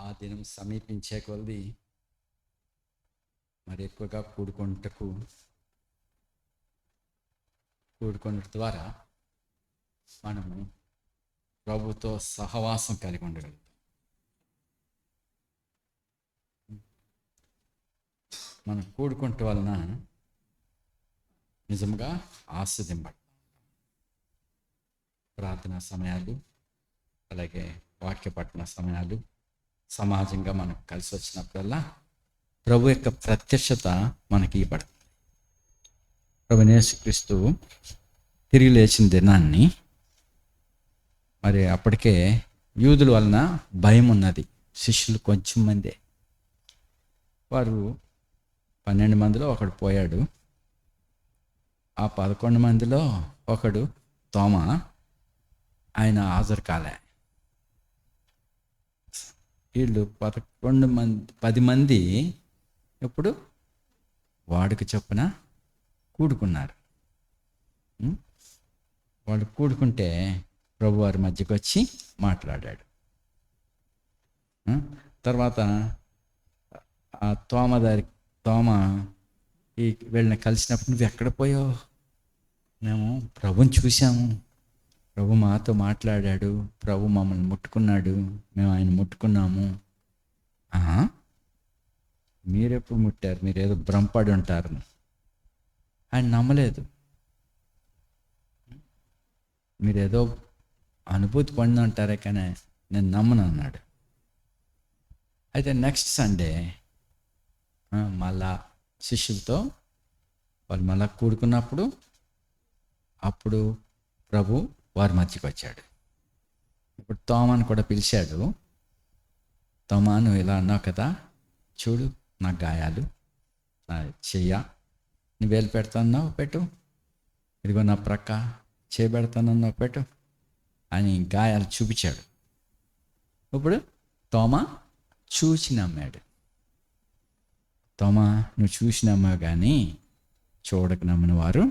ఆ దినం సమీపించే కొలది మరి ఎక్కువగా కూడుకున్న ద్వారా మనము ప్రభుతో సహవాసం కలిగి ఉండగలుగుతాం. మనం కూడుకుంట వలన నిజంగా ఆస్వాదింపడతాం. ప్రార్థనా సమయాలు, అలాగే వాక్య పఠన సమయాలు, సమాజంగా మనకు కలిసి వచ్చినప్పుడల్లా ప్రభు యొక్క ప్రత్యక్షత మనకి ఇవ్వబడుతుంది. ప్రభువైన యేసుక్రీస్తు తిరిగి లేచిన దినాన్ని మరి అప్పటికే యూదుల వలన భయం ఉన్నది. శిష్యులు కొంచెం మందే, వారు 12 మందిలో ఒకడు పోయాడు. ఆ 11 మందిలో ఒకడు తోమా, ఆయన హాజరు కాలే. వీళ్ళు 10 మంది ఇప్పుడు వాడికి చొప్పున కూడుకున్నారు. వాళ్ళు కూడుకుంటే ప్రభు వారి మధ్యకి వచ్చి మాట్లాడాడు. తర్వాత ఆ తోమ ఈ వీళ్ళని కలిసినప్పుడు, నువ్వు ఎక్కడ పోయావు? మేము ప్రభుని చూసాము, ప్రభు మాతో మాట్లాడాడు, ప్రభు మమ్మల్ని ముట్టుకున్నాడు, మేము ఆయన ముట్టుకున్నాము. మీరెప్పుడు ముట్టారు? మీరు ఏదో భ్రమపడి ఉంటారు. ఆయన నమ్మలేదు. మీరేదో అనుభూతి పొంది ఉంటారే కానీ నేను నమ్మను అన్నాడు. అయితే నెక్స్ట్ సండే మళ్ళా శిష్యులతో వాళ్ళు మళ్ళా కూడుకున్నప్పుడు అప్పుడు ప్రభు వారి మధ్యకి వచ్చాడు. ఇప్పుడు తోమాను కూడా పిలిచాడు. తోమా, నువ్వు ఇలా అన్నావు కదా, చూడు నా గాయాలు, నా చెయ్య, నువ్వు వేలు పెడతాన్నావు పెట్టు, ఇదిగో నా ప్రక్క చేయబెడతానన్నావు పెట్టు అని గాయాలు చూపించాడు. ఇప్పుడు తోమా చూసి నమ్మాడు. తోమా, నువ్వు చూసి నమ్మావు కానీ చూడక నమ్మిన వారు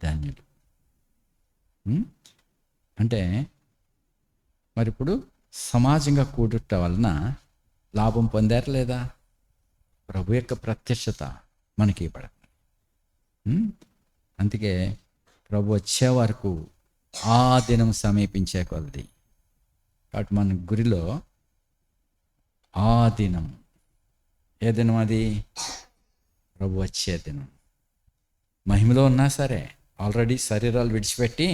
ధన్యులు. అంటే మరి ఇప్పుడు సమాజంగా కూడుట వలన లాభం పొందారు లేదా? ప్రభు యొక్క ప్రత్యక్షత మనకి ఇవ్వడం. అందుకే ప్రభు వచ్చే వరకు ఆ దినం సమీపించే కొలది. కాబట్టి మన గురిలో ఆ దినం, ఏ దినం అది? ప్రభు వచ్చే దినం. మహిమలో ఉన్నా సరే, ఆల్రెడీ శరీరాలు విడిచిపెట్టి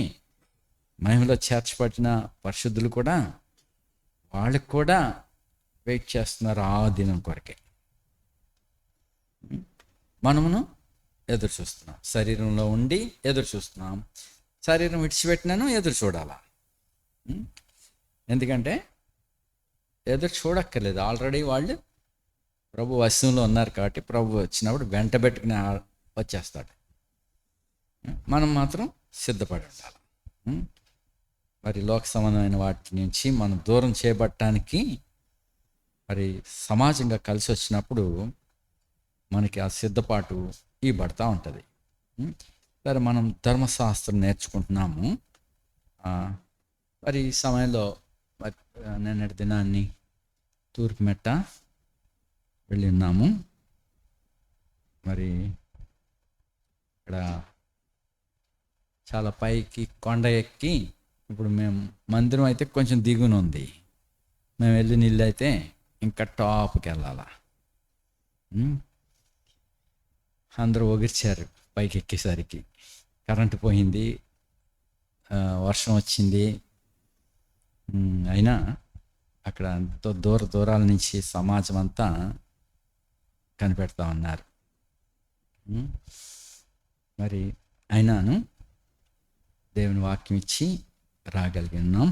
మహిమలో చేర్చబడిన పరిశుద్ధులు కూడా, వాళ్ళకి కూడా వెయిట్ చేస్తున్నారు ఆ దినం కొరకే. మనమును ఎదురు చూస్తున్నాం, శరీరంలో ఉండి ఎదురు చూస్తున్నాం. శరీరం విడిచిపెట్టినాను ఎదురు చూడాలా. ఎందుకంటే ఎదురు చూడక్కర్లేదు, ఆల్రెడీ వాళ్ళు ప్రభు వశంలో ఉన్నారు. కాబట్టి ప్రభు వచ్చినప్పుడు వెంట పెట్టుకుని వచ్చేస్తాడు. మనం మాత్రం సిద్ధపడి ఉండాలి. మరి లోక సంబంధమైన వాటి నుంచి మనం దూరం చేయబడటానికి మరి సమాజంగా కలిసి వచ్చినప్పుడు మనకి ఆ సిద్ధపాటు ఇవ్వబడతా ఉంటుంది. సరే, మనం ధర్మశాస్త్రం నేర్చుకుంటున్నాము. మరి ఈ సమయంలో మరి నిన్నటి దినాన్ని తూర్పు మెట్ట వెళ్ళి ఉన్నాము. మరి ఇక్కడ చాలా పైకి కొండ ఎక్కి, ఇప్పుడు మేము మందిరం అయితే కొంచెం దిగున ఉంది, మేము వెళ్ళిన ఇల్లు అయితే ఇంకా టాప్కి వెళ్ళాలా. అందరూ ఒగిర్చారు పైకి ఎక్కేసరికి. కరెంటు పోయింది, వర్షం వచ్చింది. అయినా అక్కడ ఎంతో దూరాల నుంచి సమాజం అంతా కనిపెడతా ఉన్నారు. మరి అయినాను దేవుని వాక్యం ఇచ్చి రాగలిగి ఉన్నాం.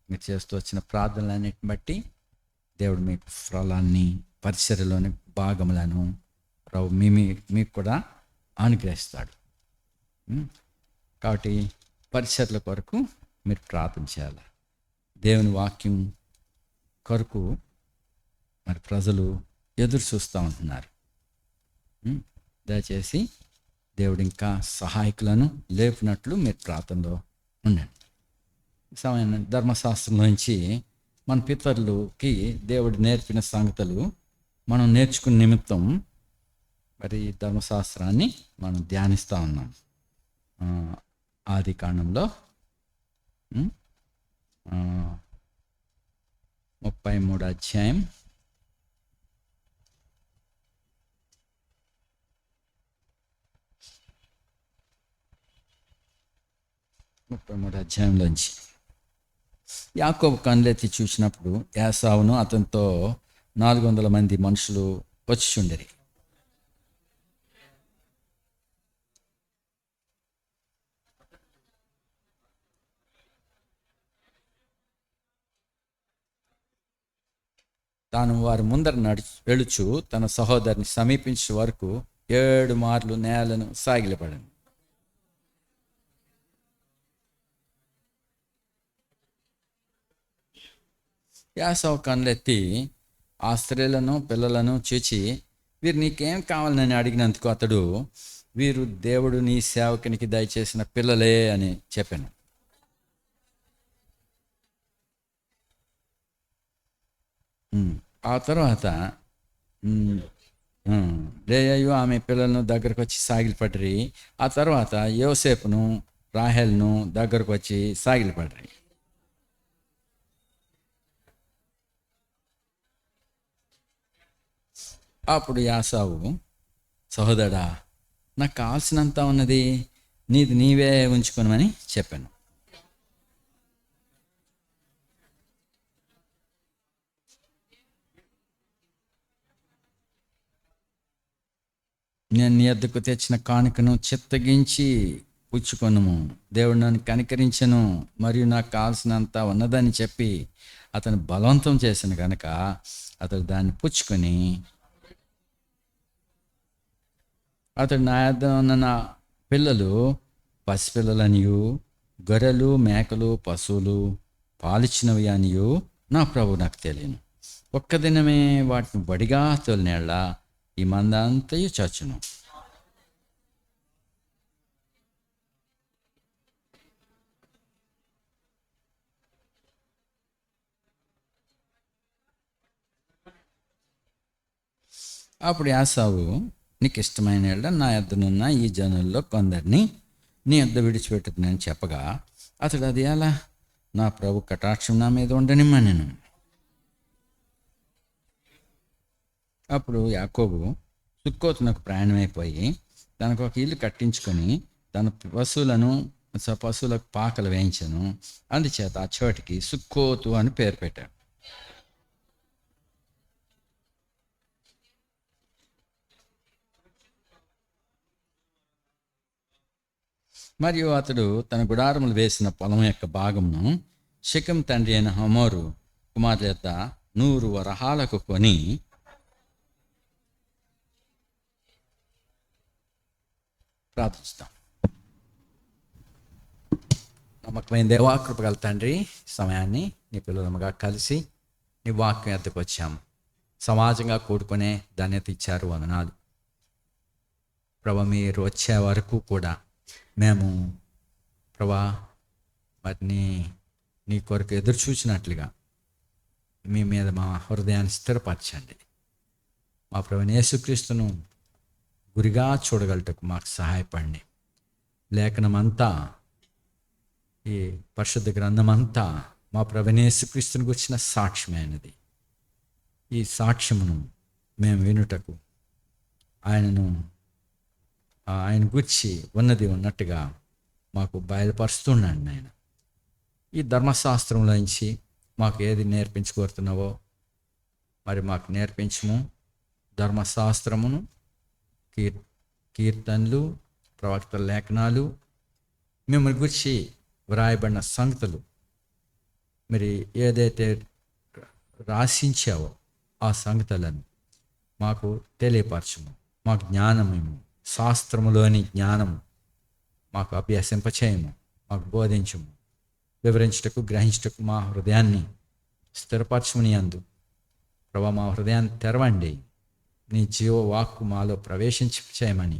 మీరు చేస్తూ వచ్చిన ప్రార్థనలన్నిటిని బట్టి దేవుడు మీకు ఫలాన్ని, పరిసరలోని భాగములను ప్రభు మీకు కూడా అనుగ్రహిస్తాడు. కాబట్టి పరిసరల కొరకు మీరు ప్రార్థన చేయాలి. దేవుని వాక్యం కొరకు మరి ప్రజలు ఎదురు చూస్తూ ఉంటున్నారు. దయచేసి దేవుడు ఇంకా సహాయకులను లేపినట్లు మీరు ప్రార్థనలో ఉండండి. సమయం ధర్మశాస్త్రం నుంచి మన పితరులకి దేవుడు నేర్పిన సంగతులు మనం నేర్చుకునే నిమిత్తం మరి ధర్మశాస్త్రాన్ని మనం ధ్యానిస్తూ ఉన్నాం. ఆది కాండంలో 33 అధ్యాయం 33 అధ్యాయంలోంచి యాకోబు కన్నులెత్తి చూసినప్పుడు ఏసావును అతనితో 400 మంది మనుషులు వచ్చిచుండిరి. తాను వారి ముందర వెళుచు తన సహోదరిని సమీపించే వరకు 7 మార్లు నేలను సాగిలపడను. యాసవ కన్నులెత్తి ఆ స్త్రీలను పిల్లలను చూచి, వీరు నీకేం కావాలని అడిగినందుకు అతడు, వీరు దేవుడు నీ సేవకునికి దయచేసిన పిల్లలే అని చెప్పాను. ఆ తర్వాత లేయయు ఆమె పిల్లలను దగ్గరకు వచ్చి సాగిలపడ్రి. ఆ తర్వాత యోసేపును రాహేల్ను దగ్గరకు వచ్చి సాగిలపడ్రి. అప్పుడు యాసావు, సహోదరా, నాకు కావాల్సినంత ఉన్నది, నీది నీవే ఉంచుకోనమని చెప్పాను. నేను నీ వద్దకు తెచ్చిన కానుకను చిత్తగించి పుచ్చుకొనుము. దేవుడు నన్ను కనికరించను మరియు నాకు కావాల్సినంత ఉన్నదని చెప్పి అతను బలవంతం చేసిన కనుక అతడు దాన్ని పుచ్చుకొని, అతడు నా యొద్ద ఉన్న నా పిల్లలు పసిపిల్లలనియు గొర్రెలు మేకలు పశువులు పాలిచ్చినవి అనియు నా ప్రభు నాకు తెలియను. ఒక్క దినమే వాటిని బడిగా తోలినేళ్ళ ఈ మంద అంతయు చచ్చును. అప్పుడు యాసావు, నీకు ఇష్టమైన వాళ్ళ నా యొద్దనున్న ఈ జనుల్లో కొందరిని నీ యొద్ద విడిచిపెట్టుకుని చెప్పగా, అతడు అది ఎలా, నా ప్రభు కటాక్షం నా మీద ఉండనిమ్మనెను. అప్పుడు యాకోబు సుక్కోతునకు ప్రయాణమైపోయి తనకు ఒక ఇల్లు కట్టించుకొని తన పశువులకు పాకలు వేయించను. అందుచేత ఆ చోటికి సుక్కోతు అని పేరు పెట్టాడు. మరియు అతడు తన గుడారములు వేసిన పొలం యొక్క భాగమును షెకెం తండ్రి అయిన హమోరు కుమార్తె యొక్క 100 వరహాలకు కొని ప్రార్థిస్తాం. నమ్మకమైన దేవా, కృపగల తండ్రి, సమయాన్ని నీ పిల్లలముగా కలిసి నీ వాక్యం ఎద్దకు వచ్చాము. సమాజంగా కూడుకునే ధన్యత ఇచ్చారు, వందనాలు ప్రభా. మీరు వచ్చే వరకు కూడా మేము ప్రభా మరి నీ కొరకు ఎదురు చూసినట్లుగా మీ మీద మా హృదయాన్ని స్థిరపరచండి. మా ప్రభువైన యేసుక్రీస్తును గురిగా చూడగలటకు మాకు సహాయపడండి. లేఖనమంతా, ఈ పరిశుద్ధ గ్రంథమంతా మా ప్రభువైన యేసుక్రీస్తుని గురించిన సాక్ష్యమైనది. ఈ సాక్ష్యమును మేము వినుటకు ఆయన గురించి ఉన్నది ఉన్నట్టుగా మాకు బయలుపరుస్తున్నాడు నాయన. ఈ ధర్మశాస్త్రంలోంచి మాకు ఏది నేర్పించుకోరుతున్నావో మరి మాకు నేర్పించము. ధర్మశాస్త్రమును, కీర్తనలు, ప్రవక్తల లేఖనాలు, మిమ్మల్ని గురించి వ్రాయబడిన సంగతులు మరి ఏదైతే రాసించావో ఆ సంగతులను మాకు తెలియపరచము. మాకు జ్ఞానమేము, శాస్త్రములోని జ్ఞానము మాకు అభ్యసింపచేయము, మాకు బోధించము. వివరించుటకు, గ్రహించుటకు మా హృదయాన్ని స్థిరపరచమని అందు ప్రభా, మా హృదయాన్ని తెరవండి. నీ జీవ వాక్కు మాలో ప్రవేశించి చేయమని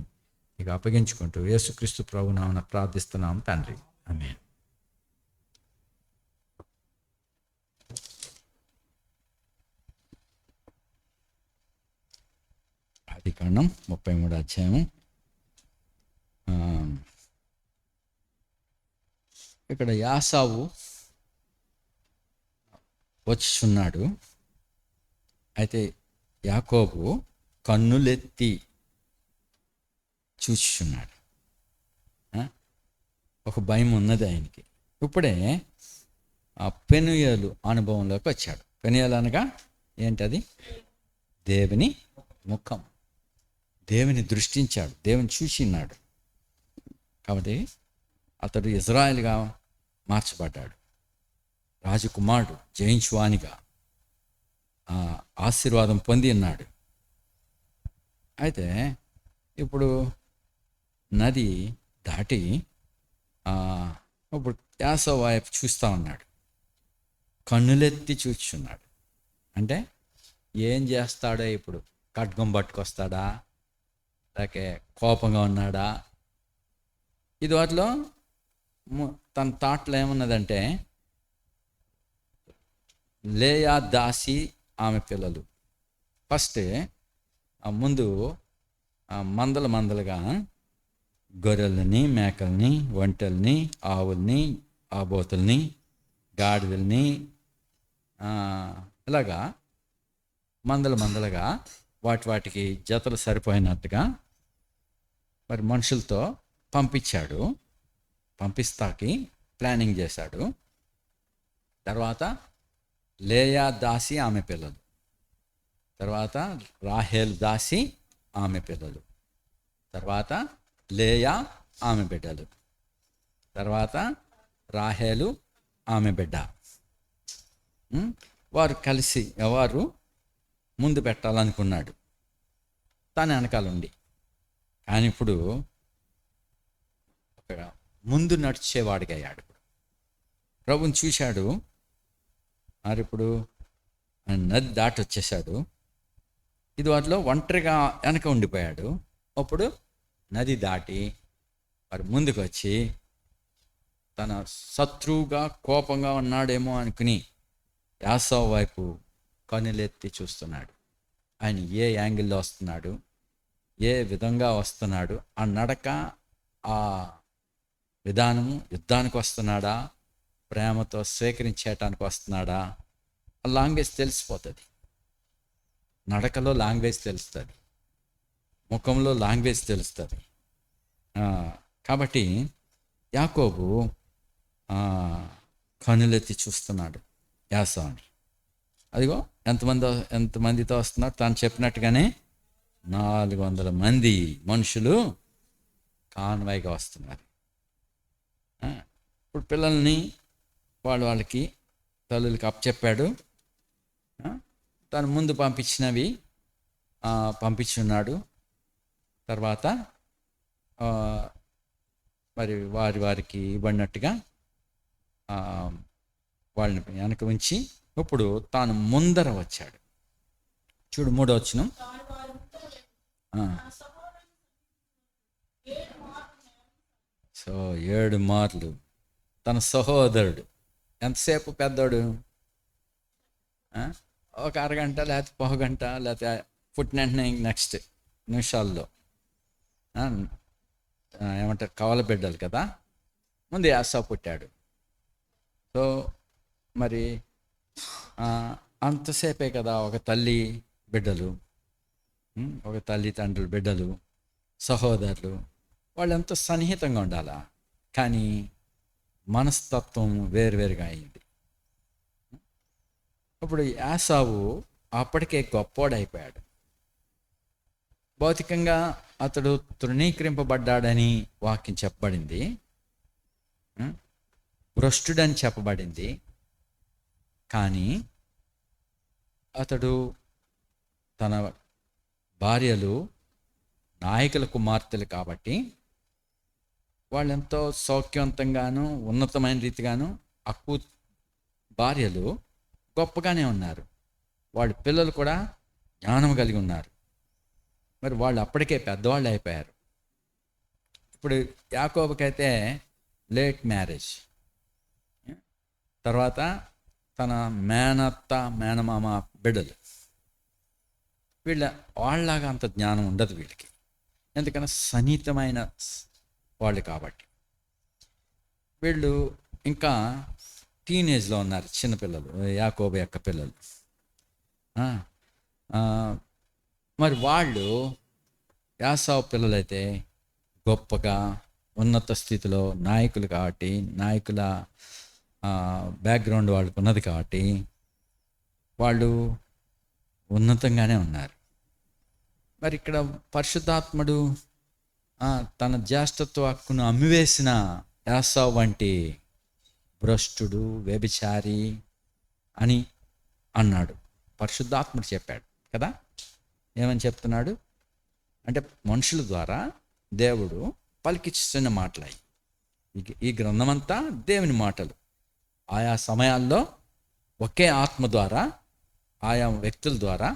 ఇక అప్పగించుకుంటూ యేసుక్రీస్తు ప్రభు నామమున ప్రార్థిస్తున్నాం తండ్రి, ఆమేన్. ఆదికాండం 33 అధ్యాయము. ఆ, ఇక్కడ యాసావు వచ్చుచున్నాడు. అయితే యాకోబు కన్నులెత్తి చూచుచున్నాడు. ఒక భయం ఉన్నది ఆయనకి. ఇప్పుడే ఆ పెనుయేలు అనుభవంలోకి వచ్చాడు. పెనుయేలు అనగా ఏంటది? దేవుని ముఖం. దేవుని దృష్టించాడు, దేవుని చూసినాడు. కాబట్టి అతడు ఇజ్రాయెల్గా మార్చబడ్డాడు. రాజకుమారుడు, జయించువానిగా ఆశీర్వాదం పొంది ఉన్నాడు. అయితే ఇప్పుడు నది దాటి ఇప్పుడు యాసవ వైపు చూస్తూ ఉన్నాడు. కన్నులెత్తి చూచున్నాడు. అంటే ఏం చేస్తాడో, ఇప్పుడు ఖడ్గం పట్టుకొస్తాడా, లేకే కోపంగా ఉన్నాడా? ఇది వాటిలో తన థాట్లో ఏమున్నదంటే, లేయా దాసి ఆమె పిల్లలు. ఫస్ట్ ముందు మందలుగా గొర్రెల్ని, మేకల్ని, ఒంటెల్ని, ఆవుల్ని, ఆబోతుల్ని, గాడిదల్ని, ఇలాగా మందలుగా వాటికి జతలు సరిపోయినట్టుగా మరి మనుషులతో పంపించాడు. పంపిస్తాకి ప్లానింగ్ చేశాడు. తర్వాత లేయా దాసి ఆమె పిల్లలు, తర్వాత రాహేల్ దాసి ఆమె పిల్లలు, తర్వాత లేయా ఆమె బిడ్డలు, తర్వాత రాహేలు ఆమె బిడ్డ. వారు కలిసి వారు ముందు పెట్టాలనుకున్నాడు, తను వెనకాలండి. కానీ ఇప్పుడు ఒక ముందు నడిచేవాడిగా అయ్యాడు. ప్రభుని చూశాడు. మరి ఇప్పుడు నది దాటి వచ్చేసాడు. ఇది వాటిలో ఒంటరిగా వెనక ఉండిపోయాడు. అప్పుడు నది దాటి మరి ముందుకు వచ్చి తన శత్రువుగా కోపంగా ఉన్నాడేమో అనుకుని యాసవ వైపు కన్నులెత్తి చూస్తున్నాడు. ఆయన ఏ యాంగిల్లో వస్తున్నాడు, ఏ విధంగా వస్తున్నాడు, ఆ నడక, ఆ విధానము, యుద్ధానికి వస్తున్నాడా, ప్రేమతో స్వీకరించేయటానికి వస్తున్నాడా? ఆ లాంగ్వేజ్ తెలిసిపోతుంది. నడకలో లాంగ్వేజ్ తెలుస్తుంది, ముఖంలో లాంగ్వేజ్ తెలుస్తుంది. కాబట్టి యాకోబు కన్నులెత్తి చూస్తున్నాడు యాసవని. అదిగో ఎంతమందితో వస్తున్నారు? తాను చెప్పినట్టుగానే 400 మంది మనుషులు కాన్వాయ్గా వస్తున్నారు. ఇప్పుడు పిల్లల్ని వాళ్ళకి తల్లులకి అప్పచెప్పాడు. తను ముందు పంపించినవి పంపించున్నాడు. తర్వాత మరి వారికి ఇవ్వనట్టుగా వాళ్ళని వెనక ఉంచి ఇప్పుడు తాను ముందర వచ్చాడు. చూడు 3వ వచనం. సో 7 మార్లు తన సహోదరుడు, ఎంతసేపు పెద్దోడు, ఒక అరగంట లేకపోతే పావుగంట లేకపోతే పుట్టిన నెక్స్ట్ నిమిషాల్లో ఏమంటారు, కవల బిడ్డలు కదా. ముందు యాసవ పుట్టాడు. సో మరి అంతసేపే కదా ఒక తల్లి బిడ్డలు, ఒక తల్లి తండ్రుల బిడ్డలు, సహోదరులు, వాళ్ళు ఎంతో సన్నిహితంగా ఉండాలా. కానీ మనస్తత్వం వేరువేరుగా అయింది. ఇప్పుడు యాసావు అప్పటికే గొప్పోడైపోయాడు. భౌతికంగా అతడు తృణీకరింపబడ్డాడని వాక్యం చెప్పబడింది, భ్రష్టుడని చెప్పబడింది. కానీ అతడు తన భార్యలు నాయకుల కుమార్తెలు కాబట్టి వాళ్ళు ఎంతో సౌఖ్యవంతంగాను ఉన్నతమైన రీతిగాను అక్కు భార్యలు గొప్పగానే ఉన్నారు. వాళ్ళ పిల్లలు కూడా జ్ఞానం కలిగి ఉన్నారు. మరి వాళ్ళు అప్పటికే పెద్దవాళ్ళు అయిపోయారు. ఇప్పుడు యాకోబుకైతే లేట్ మ్యారేజ్, తర్వాత తన మేనత్త మేనమామ బిడ్డలు, వాళ్ళలాగా అంత జ్ఞానం ఉండదు వీళ్ళకి, ఎందుకన్నా సన్నిహితమైన వాళ్ళు కాబట్టి. వీళ్ళు ఇంకా టీనేజ్లో ఉన్నారు, చిన్నపిల్లలు, యాకోబు యొక్క పిల్లలు. ఆ, ఆ, మరి వాళ్ళు యాసావు పిల్లలైతే గొప్పగా ఉన్నత స్థితిలో నాయకులు కాబట్టి, నాయకుల బ్యాక్గ్రౌండ్ వాళ్ళకు ఉన్నది కాబట్టి వాళ్ళు ఉన్నతంగానే ఉన్నారు. మరి ఇక్కడ పరిశుద్ధాత్ముడు తన జ్యేష్ఠత్వ హక్కును అమ్మివేసిన యాసావు వంటి భ్రష్టుడు, వ్యభిచారి అని అన్నాడు. పరిశుద్ధాత్ముడు చెప్పాడు కదా. ఏమని చెప్తున్నాడు అంటే, మనుషుల ద్వారా దేవుడు పలికిస్తున్న మాటలు. ఈ గ్రంథమంతా దేవుని మాటలు. ఆయా సమయాల్లో ఒకే ఆత్మ ద్వారా, ఆయా వ్యక్తుల ద్వారా,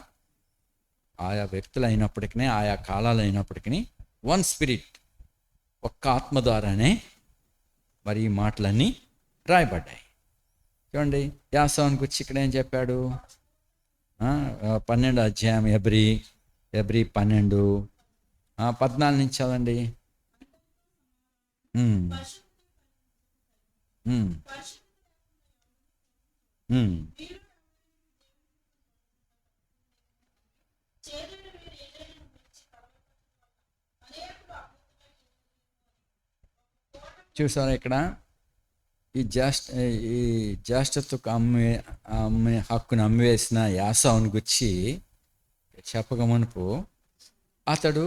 ఆయా వ్యక్తులు అయినప్పటికీ, ఆయా కాలాలు అయినప్పటికీ, వన్ స్పిరిట్, ఒక్క ఆత్మ ద్వారానే మరి ఈ మాటలన్నీ రాయబడ్డాయి. చూడండి, యాసావుని గురించి ఇక్కడ ఏం చెప్పాడు? 12వ అధ్యాయం ఎబ్రీ 12, 14 నుంచి చదవండి. చూసారా ఇక్కడ ఈ జ్యేష్ఠత్వకు హక్కును అమ్మివేసిన యాసావుని గురించి చెప్పక మునుపు అతడు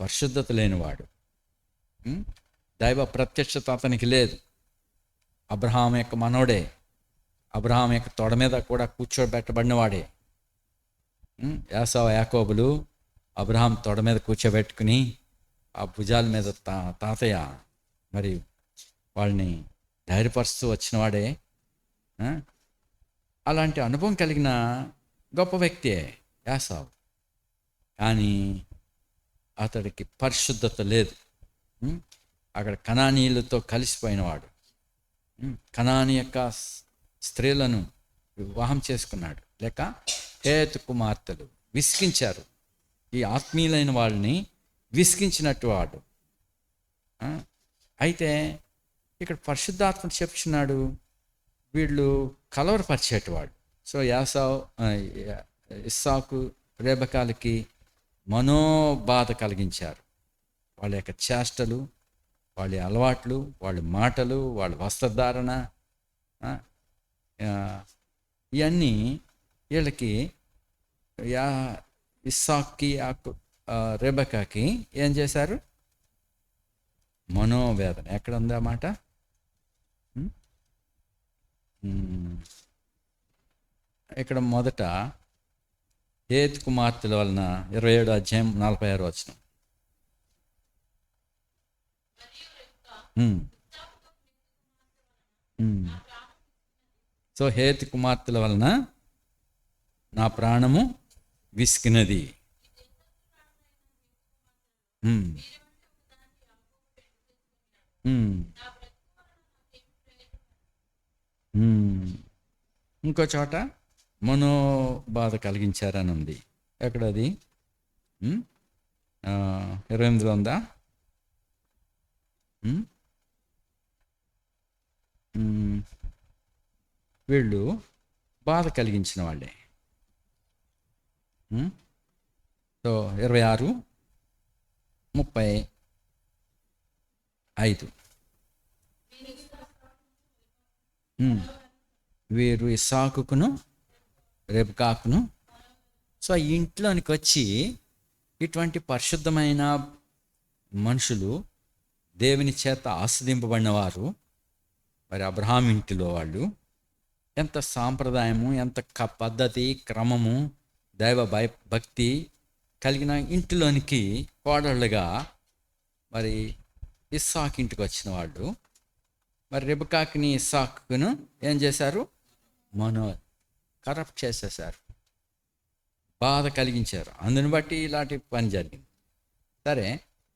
పరిశుద్ధత లేనివాడు, దైవ ప్రత్యక్షత అతనికి లేదు. అబ్రహాం యొక్క మనోడే, అబ్రహాం యొక్క తొడ మీద కూడా కూర్చోబెట్టబడినవాడే. యాకోబులు అబ్రహాం తొడ మీద కూర్చోబెట్టుకుని ఆ భుజాల మీద తాతయ్య మరి వాళ్ళని ధైర్యపరుస్తూ వచ్చినవాడే. అలాంటి అనుభవం కలిగిన గొప్ప వ్యక్తే యాసావు. కానీ అతడికి పరిశుద్ధత లేదు. అక్కడ కనానీయులతో కలిసిపోయినవాడు, కనాని యొక్క స్త్రీలను వివాహం చేసుకున్నాడు. లేక హేతు కుమార్తెలు విసిగించారు, ఈ ఆత్మీయులైన వాళ్ళని విసిగించినట్టు వాడు. అయితే ఇక్కడ పరిశుద్ధాత్మ చెప్తున్నాడు, వీళ్ళు కలవరపరిచేటివాడు. సో ఇస్సాకు రెబెకాలకి మనోబాధ కలిగించారు. వాళ్ళ యొక్క చేష్టలు, వాళ్ళ అలవాట్లు, వాళ్ళ మాటలు, వాళ్ళ వస్త్రధారణ, ఇవన్నీ వీళ్ళకి ఇస్సాక్కి రెబెకాకి ఏం చేశారు? మనోవేదన. ఎక్కడ ఉందా మాట? ఇక్కడ మొదట హేతు కుమార్తెల వలన 27వ అధ్యాయం 46వ వచనం. సో హేతు కుమార్తెల వలన నా ప్రాణము విసికినది. ఇంకో చోట మనోబాధ కలిగించారని ఉంది. ఎక్కడది? 28లో ఉందా? వీళ్ళు బాధ కలిగించిన వాళ్ళే. సో 26:35 వీరు ఇస్సాకును రెబెకాకును. సో ఈ ఇంట్లోనికి వచ్చి ఇటువంటి పరిశుద్ధమైన మనుషులు, దేవుని చేత ఆస్వాదింపబడిన వారు, మరి అబ్రహాం ఇంటిలో వాళ్ళు ఎంత సాంప్రదాయము, ఎంత పద్ధతి, క్రమము, దైవ భక్తి కలిగిన ఇంటిలోనికి కోడళ్ళుగా మరి ఇస్సాకు ఇంటికి వచ్చిన వాళ్ళు, మరి రెబెకాకిని ఇస్సాకును ఏం చేశారు? కరప్ట్ చేసేసారు, బాధ కలిగించారు. అందుని బట్టి ఇలాంటి పని జరిగింది. సరే,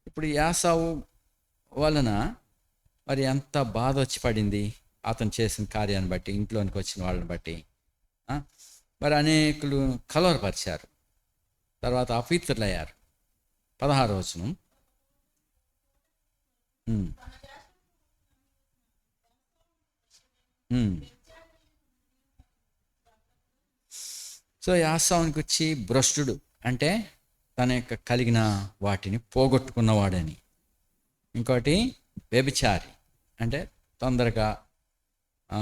ఇప్పుడు యాసావు వలన మరి ఎంత బాధ వచ్చి పడింది అతను చేసిన కార్యాన్ని బట్టి, ఇంట్లోనికి వచ్చిన వాళ్ళని బట్టి. మరి అనేకులు కలవరపరిచారు. తర్వాత అపవిత్రులయ్యారు. 16వ వచనం. ఉమ్, ఉమ్. సో యాసావునికి వచ్చి భ్రష్టుడు అంటే తన యొక్క కలిగిన వాటిని పోగొట్టుకున్నవాడని. ఇంకోటి వ్యభిచారి అంటే తొందరగా ఆ,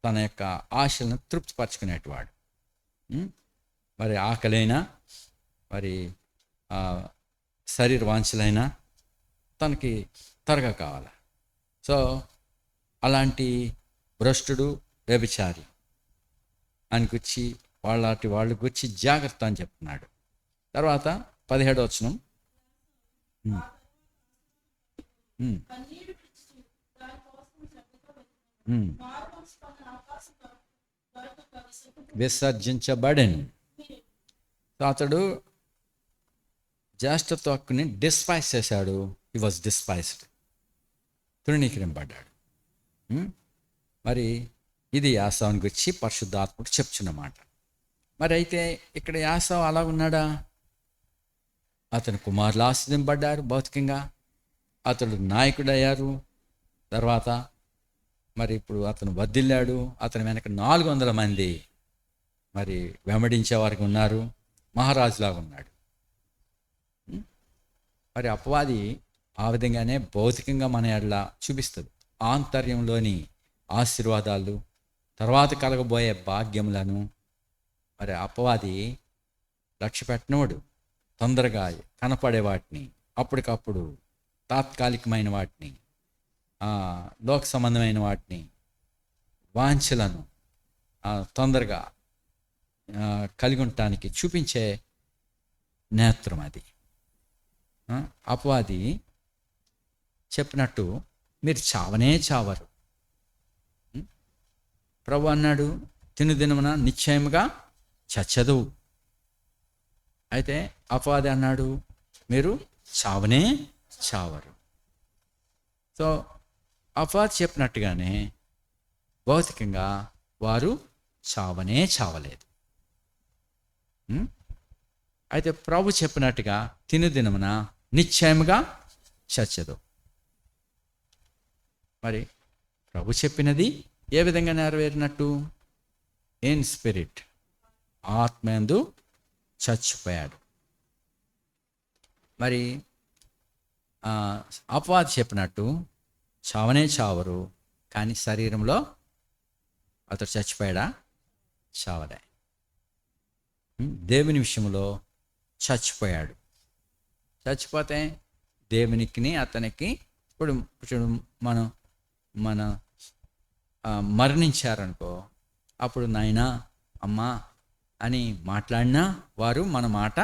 తన యొక్క ఆశలను తృప్తిపరచుకునేటివాడు. మరి ఆకలైనా, మరి శరీర వాంఛలైనా తనకి త్వరగా కావాలి. సో అలాంటి భ్రష్టుడు, వ్యభిచారి అని గురించి వాళ్ళ గురించి జాగ్రత్త అని చెప్తున్నాడు. తర్వాత 17వ వచనం. విసర్జించబడెను. అతడు జ్యేష్ఠత్వ హక్కుని డిస్పైజ్ చేశాడు. హి వాజ్ డిస్పైజ్డ్, తృణీకరింపబడ్డాడు. మరి ఇది యాసావుని గురించి పరిశుద్ధాత్ముడు చెప్తున్నమాట. మరి అయితే ఇక్కడ యాసావు అలా ఉన్నాడా? అతని కుమారులు ఆశీర్వదింపబడ్డారు భౌతికంగా, అతడు నాయకుడయ్యారు. తర్వాత మరి ఇప్పుడు అతను వర్ధిల్లాడు. అతని వెనక 400 మంది మరి వెంబడించే వారికి ఉన్నారు. మహారాజులాగా ఉన్నాడు. మరి అపవాది ఆ విధంగానే భౌతికంగా మన ఎడల చూపిస్తుంది. ఆంతర్యంలోని ఆశీర్వాదాలు, తర్వాత కలగబోయే భాగ్యములను మరి అపవాది లక్ష్య పెట్టినవాడు. తొందరగా కనపడే వాటిని, అప్పటికప్పుడు తాత్కాలికమైన వాటిని, లోక సంబంధమైన వాటిని, వాంఛలను తొందరగా కలిగి ఉండటానికి చూపించే నేత్రం అది. అపవాది చెప్పినట్టు మీరు చావనే చావరు. ప్రభు అన్నాడు, తినుదినమున నిశ్చయముగా చచ్చదు. అయితే అపవాది అన్నాడు, మీరు చావనే చావరు. సో అపవాది చెప్పినట్టుగానే భౌతికంగా వారు చావనే చావలేదు. అయితే ప్రభు చెప్పినట్టుగా తినుదినమున నిశ్చయముగా చచ్చదు. మరి ప్రభు చెప్పినది ఏ విధంగా నెరవేరినట్టు? ఇన్ స్పిరిట్, ఆత్మయందు చచ్చిపోయాడు. మరి అపవాది చెప్పినట్టు చావనే చావరు, కానీ శరీరంలో అతడు చచ్చిపోయాడా? చావలే. దేవుని విషయంలో చచ్చిపోయాడు. చచ్చిపోతే దేవునికి అతనికి ఇప్పుడు మన మరణించారనుకో, అప్పుడు నాయనా అమ్మా అని మాట్లాడినా వారు మన మాట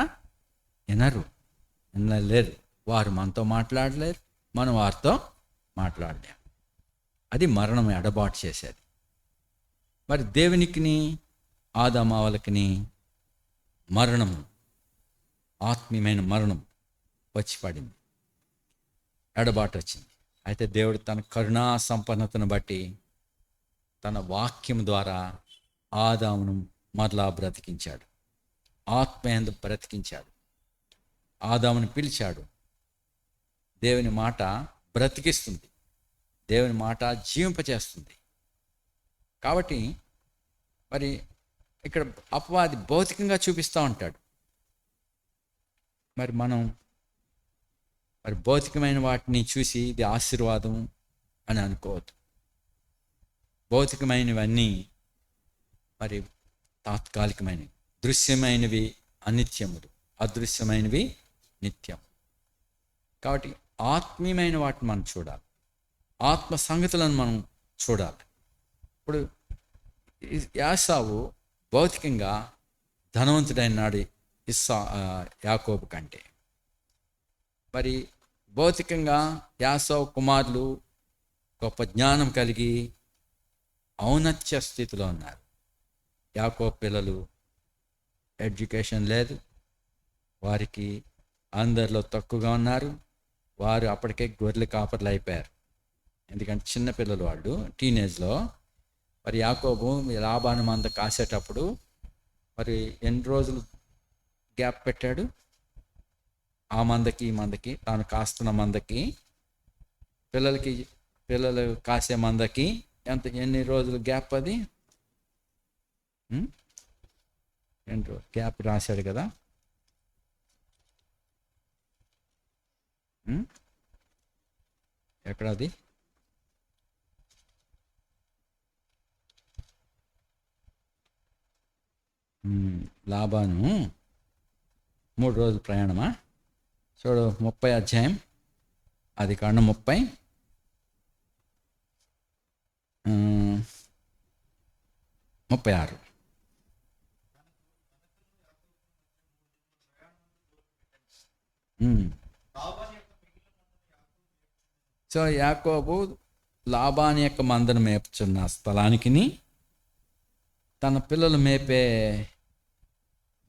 వినలేరు. వారు మనతో మాట్లాడలేరు, మనం వారితో మాట్లాడలేము. అది మరణం ఎడబాటు చేసేది. మరి దేవునికి ఆదామావలకి మరణం, ఆత్మీయమైన మరణం వచ్చి పడింది, ఎడబాటు వచ్చింది. అయితే దేవుడు తన కరుణా సంపన్నతను బట్టి తన వాక్యం ద్వారా ఆదామును మరలా బ్రతికించాడు, ఆత్మయందు బ్రతికించాడు. ఆదామును పిలిచాడు. దేవుని మాట బ్రతికిస్తుంది, దేవుని మాట జీవింపచేస్తుంది. కాబట్టి మరి ఇక్కడ అపవాది భౌతికంగా చూపిస్తూ ఉంటాడు. మరి మనం మరి భౌతికమైన వాటిని చూసి ఇది ఆశీర్వాదం అని అనుకోవద్దు. భౌతికమైనవన్నీ మరి తాత్కాలికమైనవి, దృశ్యమైనవి అనిత్యములు, అదృశ్యమైనవి నిత్యం. కాబట్టి ఆత్మీయమైన వాటిని మనం చూడాలి, ఆత్మ సంగతులను మనం చూడాలి. ఇప్పుడు యాసావు భౌతికంగా ధనవంతుడైనాడు యాకోబు కంటే. మరి భౌతికంగా యాసావు కుమారులు గొప్ప జ్ఞానం కలిగి ఔన్నత్య స్థితిలో ఉన్నారు. యాకోబు పిల్లలు ఎడ్యుకేషన్ లేదు, వారికి అందరిలో తక్కువగా ఉన్నారు. వారు అప్పటికే గొర్రెల కాపర్లు అయిపోయారు. ఎందుకంటే చిన్నపిల్లలు వాళ్ళు టీనేజ్లో. మరి యాకోబు లాబాను మంద కాసేటప్పుడు మరి ఎన్ని రోజులు గ్యాప్ పెట్టాడు? ఆ మందకి ఈ మందకి, తాను కాస్తున్న మందకి, పిల్లలు కాసే మందకి ఎన్ని రోజులు గ్యాప్ అది? ఏంటో గ్యాప్ రాశాడు కదా. ఎక్కడది? లాబాను 3 రోజుల ప్రయాణమా? చూడు 30 అధ్యాయం, అది కాండం 30, 36. సో యాకోబు లాబాను యొక్క మందను మేపుచున్న స్థలానికిని, తన పిల్లలు మేపే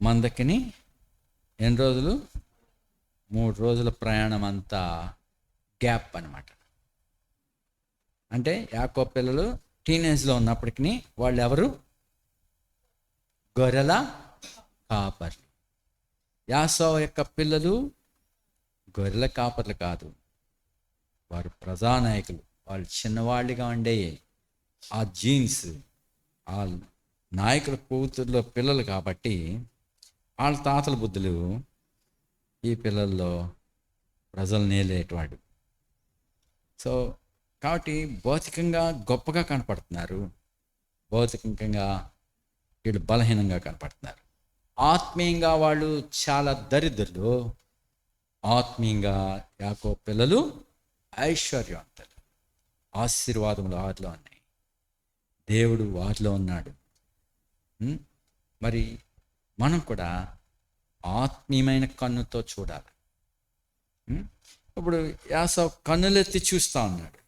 మందకిని ఎన్ని రోజులు? 3 రోజుల ప్రయాణం అంతా గ్యాప్ అనమాట. అంటే యాకోబు పిల్లలు టీనేజ్లో ఉన్నప్పటికీ వాళ్ళు ఎవరు? గొర్రెల కాపర్లు. యాకోబు యొక్క పిల్లలు గొర్రెల కాపర్లు కాదు, వారు ప్రజానాయకులు. వాళ్ళు చిన్నవాళ్ళుగా ఉండే ఆ జీన్స్, ఆ నాయకుల కూతుర్లో పిల్లలు కాబట్టి వాళ్ళ తాతల బుద్ధులు ఈ పిల్లల్లో ప్రజలు నేలేటవాడు. సో కాబట్టి భౌతికంగా గొప్పగా కనపడుతున్నారు, భౌతికంగా వీళ్ళు బలహీనంగా కనపడుతున్నారు. ఆత్మీయంగా వాళ్ళు చాలా దరిద్రులు, ఆత్మీయంగా యాకోబు పిల్లలు ఐశ్వర్యవంతులు. ఆశీర్వాదములు వారిలో ఉన్నాయి, దేవుడు వారిలో ఉన్నాడు. మరి మనం కూడా ఆత్మీయమైన కన్నుతో చూడాలి. ఇప్పుడు యాసవ్ కన్నులెత్తి చూస్తూ ఉన్నాడు.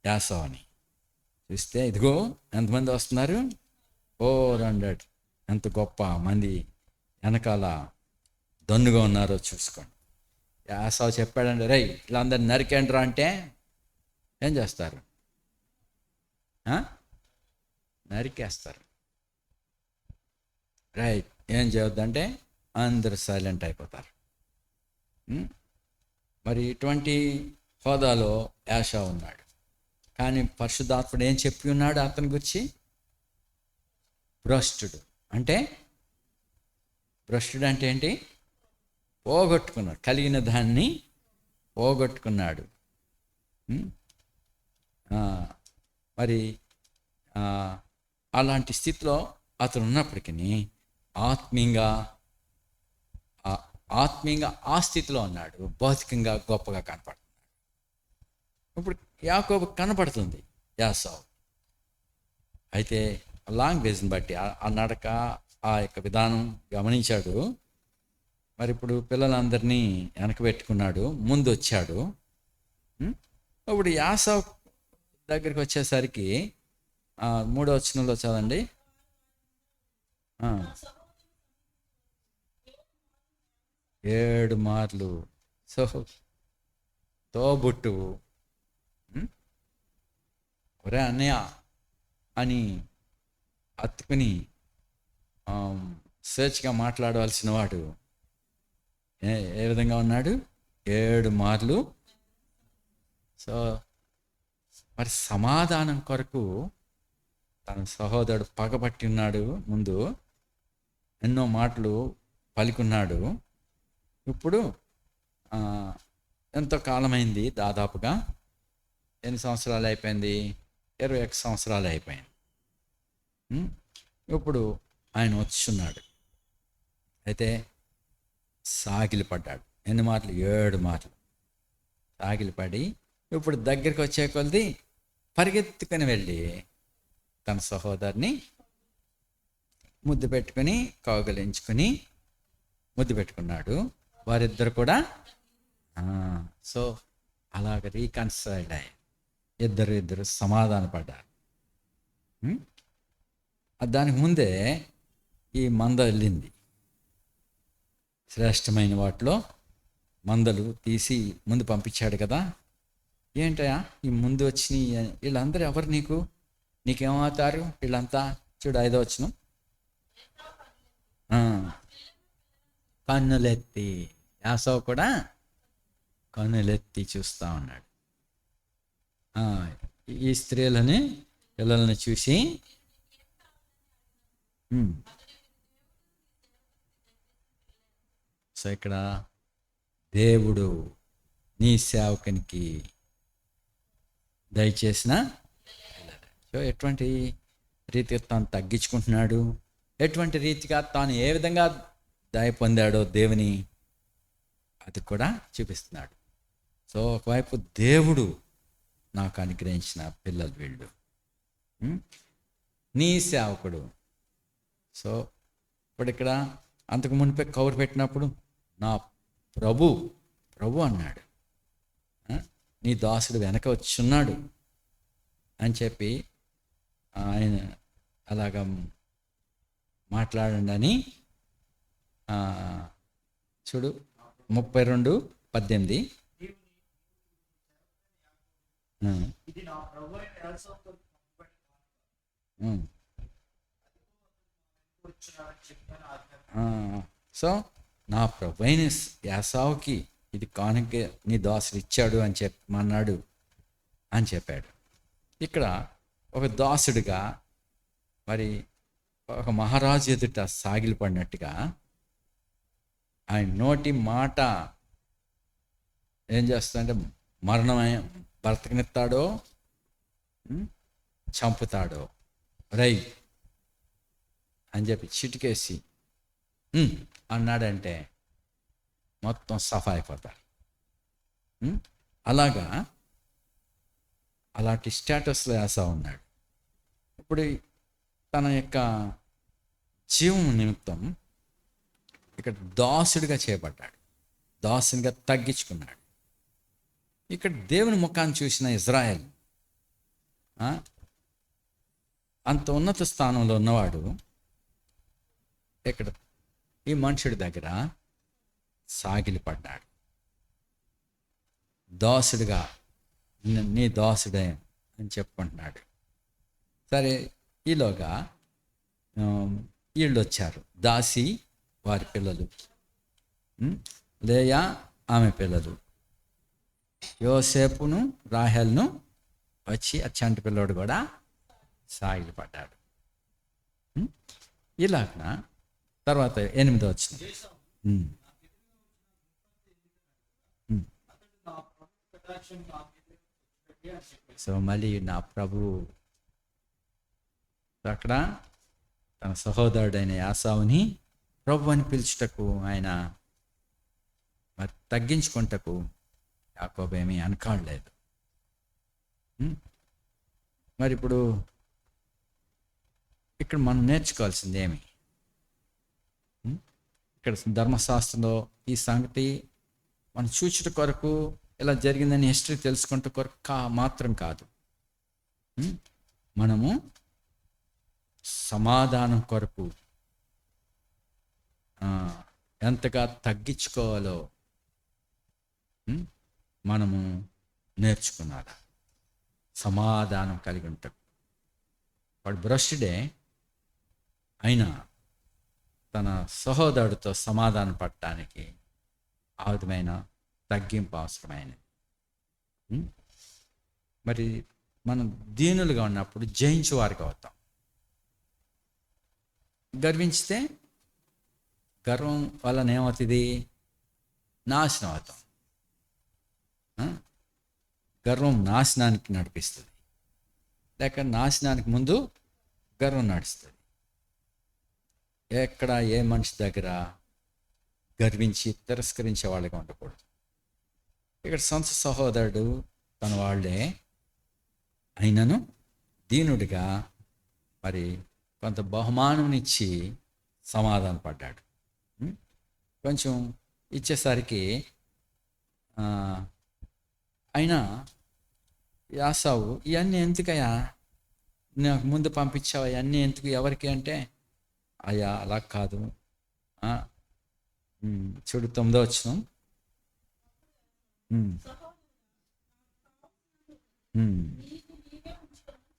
యాసవని చూస్తే ఇదిగో ఎంతమంది వస్తున్నారు, 400. ఎంత గొప్ప మంది వెనకాల దన్నుగా ఉన్నారో చూసుకోండి. యాసవ్ చెప్పాడండి, రై వీళ్ళందరినీ నరికేండ్రా అంటే ఏం చేస్తారు? నరికేస్తారు. రైట్, ఏం చేయొద్దంటే అందరూ సైలెంట్ అయిపోతారు. మరి ఇటువంటి హోదాలో యాషా ఉన్నాడు. కానీ పరిశుద్ధాత్ముడు ఏం చెప్పి ఉన్నాడు అతని గురించి? భ్రష్టుడు. అంటే భ్రష్టుడు అంటే ఏంటి? పోగొట్టుకున్నాడు, కలిగిన దాన్ని పోగొట్టుకున్నాడు. మరి అలాంటి స్థితిలో అతను ఉన్నప్పటికీ ఆత్మీయంగా ఆ స్థితిలో ఉన్నాడు, భౌతికంగా గొప్పగా కనపడుతున్నాడు. ఇప్పుడు యాకోబు కనపడుతుంది యాసావు. అయితే లాంగ్వేజ్ని బట్టి ఆ నడక, ఆ యొక్క విధానం గమనించాడు. మరి ఇప్పుడు పిల్లలందరినీ వెనక పెట్టుకున్నాడు, ముందు వచ్చాడు. ఇప్పుడు యాసావు దగ్గరికి వచ్చేసరికి 3వ వచనంలో చదవండి. 7 మార్లు. సో తోబుట్టు ఒరే అన్నయ్య అని అత్తుకుని స్వేచ్ఛగా మాట్లాడవలసిన వాడు ఏ విధంగా ఉన్నాడు? 7 మార్లు. సో మరి సమాధానం కొరకు తన సహోదరుడు పగబట్టి ఉన్నాడు, ముందు ఎన్నో మాటలు పలికున్నాడు. ఇప్పుడు ఎంతో కాలమైంది, దాదాపుగా ఎన్ని సంవత్సరాలు అయిపోయింది? 21 సంవత్సరాలు అయిపోయింది. ఇప్పుడు ఆయన వచ్చున్నాడు. అయితే సాగిలి పడ్డాడు. ఎన్ని మాటలు? 7 మాటలు సాగిలి పడి ఇప్పుడు దగ్గరికి వచ్చే కొలది పరిగెత్తుకొని వెళ్ళి తన సహోదరిని ముద్దు పెట్టుకుని కౌగలించుకుని ముద్దు పెట్టుకున్నాడు. వారిద్దరు కూడా సో అలాగ రీకన్సైల్డ్ అయ్యి ఇద్దరు సమాధాన పడ్డారు. దానికి ముందే ఈ మంద వెళ్ళింది. శ్రేష్టమైన వాటిలో మందలు తీసి ముందు పంపించాడు కదా. ఏంటయా ఈ ముందు వచ్చి వీళ్ళందరూ ఎవరు? నీకేమవుతారు వీళ్ళంతా? చూడు 5వ వచనం. కన్నులెత్తి, యాసవ్ కూడా కన్నులెత్తి చూస్తూ ఉన్నాడు. ఈ స్త్రీలని, పిల్లల్ని చూసి సో ఇక్కడ దేవుడు నీ సేవకునికి దయచేసిన, సో ఎటువంటి రీతిగా తాను తగ్గించుకుంటున్నాడు, ఎటువంటి రీతిగా తాను ఏ విధంగా దయ పొందాడో దేవుని, అది కూడా చూపిస్తున్నాడు. సో ఒకవైపు దేవుడు నాకు అనుగ్రహించిన పిల్లలు వీళ్ళు, నీ సేవకుడు. సో ఇప్పుడు ఇక్కడ అంతకు మునిపే కవర్ పెట్టినప్పుడు నా ప్రభు అన్నాడు, నీ దాసుడు వెనక వచ్చున్నాడు అని చెప్పి ఆయన అలాగా మాట్లాడండి అని చూడు 32:18. సో నా ప్రభువైన యాసావుకి ఇది కానుక నీ దాసుడు ఇచ్చాడు అని చెప్పమన్నాడు అని చెప్పాడు. ఇక్కడ ఒక దాసుడిగా మరి ఒక మహారాజు ఎదుట సాగిలపడినట్టుగా ఆయన నోటి మాట ఏం చేస్తుందంటే మరణమే, బ్రతకనిస్తాడో చంపుతాడో రై అని చెప్పి చిటికేసి అన్నాడంటే మొత్తం సఫా అయిపోతారు. అలాంటి స్టేటస్లో వేసా ఉన్నాడు. ఇప్పుడు తన యొక్క జీవం నిమిత్తం ఇక్కడ దాసుడిగా చేపట్టాడు, దాసునిగా తగ్గించుకున్నాడు. ఇక్కడ దేవుని ముఖాన్ని చూసిన ఇజ్రాయెల్ అంత ఉన్నత స్థానంలో ఉన్నవాడు ఇక్కడ ఈ మనుషుడి దగ్గర సాగిలిపడ్డాడు. దాసుడిగా నీ దాసుడే అని చెప్పుకుంటున్నాడు. సరే, ఈలోగా వీళ్ళు వచ్చారు, దాసి వారి పిల్లలు, లేయా ఆమె పిల్లలు, యోసేపును రాహేల్ను వచ్చి అచ్చంటి పిల్లోడు కూడా సాగిలిపడ్డాడు. ఇలాగ తర్వాత 8వ వచనం. సో మళ్ళీ నా ప్రభు అక్కడ తన సహోదరుడైన యాసావుని ప్రభు అని పిలుచుటకు ఆయన మరి తగ్గించుకుంటకు యాకోబేమీ అనకాడలేదు. మరి ఇప్పుడు ఇక్కడ మనం నేర్చుకోవాల్సింది ఏమి? ఇక్కడ ధర్మశాస్త్రంలో ఈ సంగతి మనం చూచుట కొరకు, ఇలా జరిగిందని హిస్టరీ తెలుసుకుంటే కొరకు మాత్రం కాదు, మనము సమాధానం కొరకు ఎంతగా తగ్గించుకోవాలో మనము నేర్చుకున్నారా? సమాధానం కలిగి ఉంటాం. వాడు భ్రష్టుడే అయినా తన సహోదరుడితో సమాధానం పడటానికి ఆ విధమైన తగ్గింపు అవసరమైనది. మరి మనం దీనులుగా ఉన్నప్పుడు జయించు వారికి అవుతాం. గర్వించితే గర్వం వలన ఏమవుతుంది? నాశనం అవుతాం. గర్వం నాశనానికి నడిపిస్తుంది, లేక నాశనానికి ముందు గర్వం నడుస్తుంది. ఎక్కడ ఏ మనిషి దగ్గర గర్వించి తిరస్కరించే వాళ్ళగా ఉండకూడదు. ఇక్కడ సొంత సహోదరుడు తన వాళ్ళే అయినను దీనుడిగా మరి కొంత బహుమానంనిచ్చి సమాధాన పడ్డాడు. కొంచెం ఇచ్చేసరికి అయినా యాసావు ఇవన్నీ ఎందుకయ్యా, నాకు ముందు పంపించావు, ఇవన్నీ ఎందుకు, ఎవరికి అంటే, అయ్యా అలా కాదు, చూడు 9వ వచనం.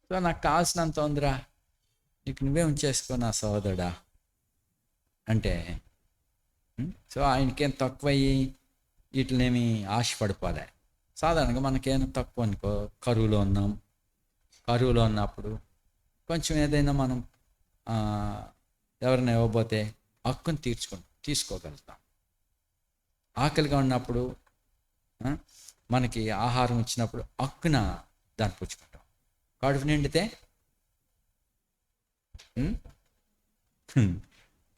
సో నాకు కావాల్సినంత ఉందిరా, నీకు నువ్వే ఉంచేసుకో నా సహోదరుడా అంటే, సో ఆయనకేం తక్కువయ్యి వీటినేమి ఆశపడిపోలే. సాధారణంగా మనకేం తక్కువ అనుకో, కరువులో ఉన్నప్పుడు కొంచెం ఏదైనా మనం ఎవరైనా ఇవ్వబోతే హక్కుని తీసుకోగలుగుతాం. ఆకలిగా ఉన్నప్పుడు మనకి ఆహారం ఇచ్చినప్పుడు హక్కున దాన్ని పుచ్చుకుంటాం. కడుపు నిండితే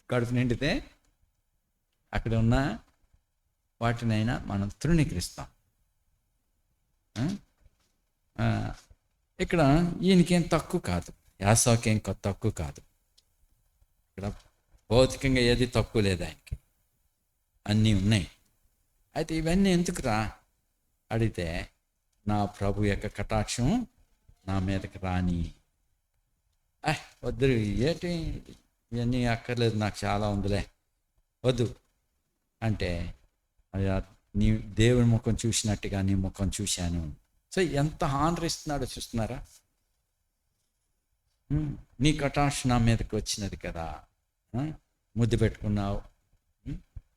కడుపు నిండితే అక్కడ ఉన్న వాటినైనా మనం తృణీకరిస్తాం. ఇక్కడ ఈయనకేం తక్కువ కాదు, యాసాకేం తక్కువ కాదు. ఇక్కడ భౌతికంగా ఏది తక్కువ లేదు, ఆయనకి అన్నీ ఉన్నాయి. అయితే ఇవన్నీ ఎందుకురా అడిగితే, నా ప్రభు యొక్క కటాక్షం నా మీదకి రాని. వద్దు, ఏంటి ఇవన్నీ అక్కర్లేదు, నాకు చాలా ఉందిలే, వద్దు అంటే నీ దేవుని ముఖం చూసినట్టుగా నీ ముఖం చూశాను. సో ఎంత హానర్ ఇస్తున్నాడో చూస్తున్నారా? నీ కటాక్షం నా మీదకి వచ్చినది కదా, ముద్దు పెట్టుకున్నావు,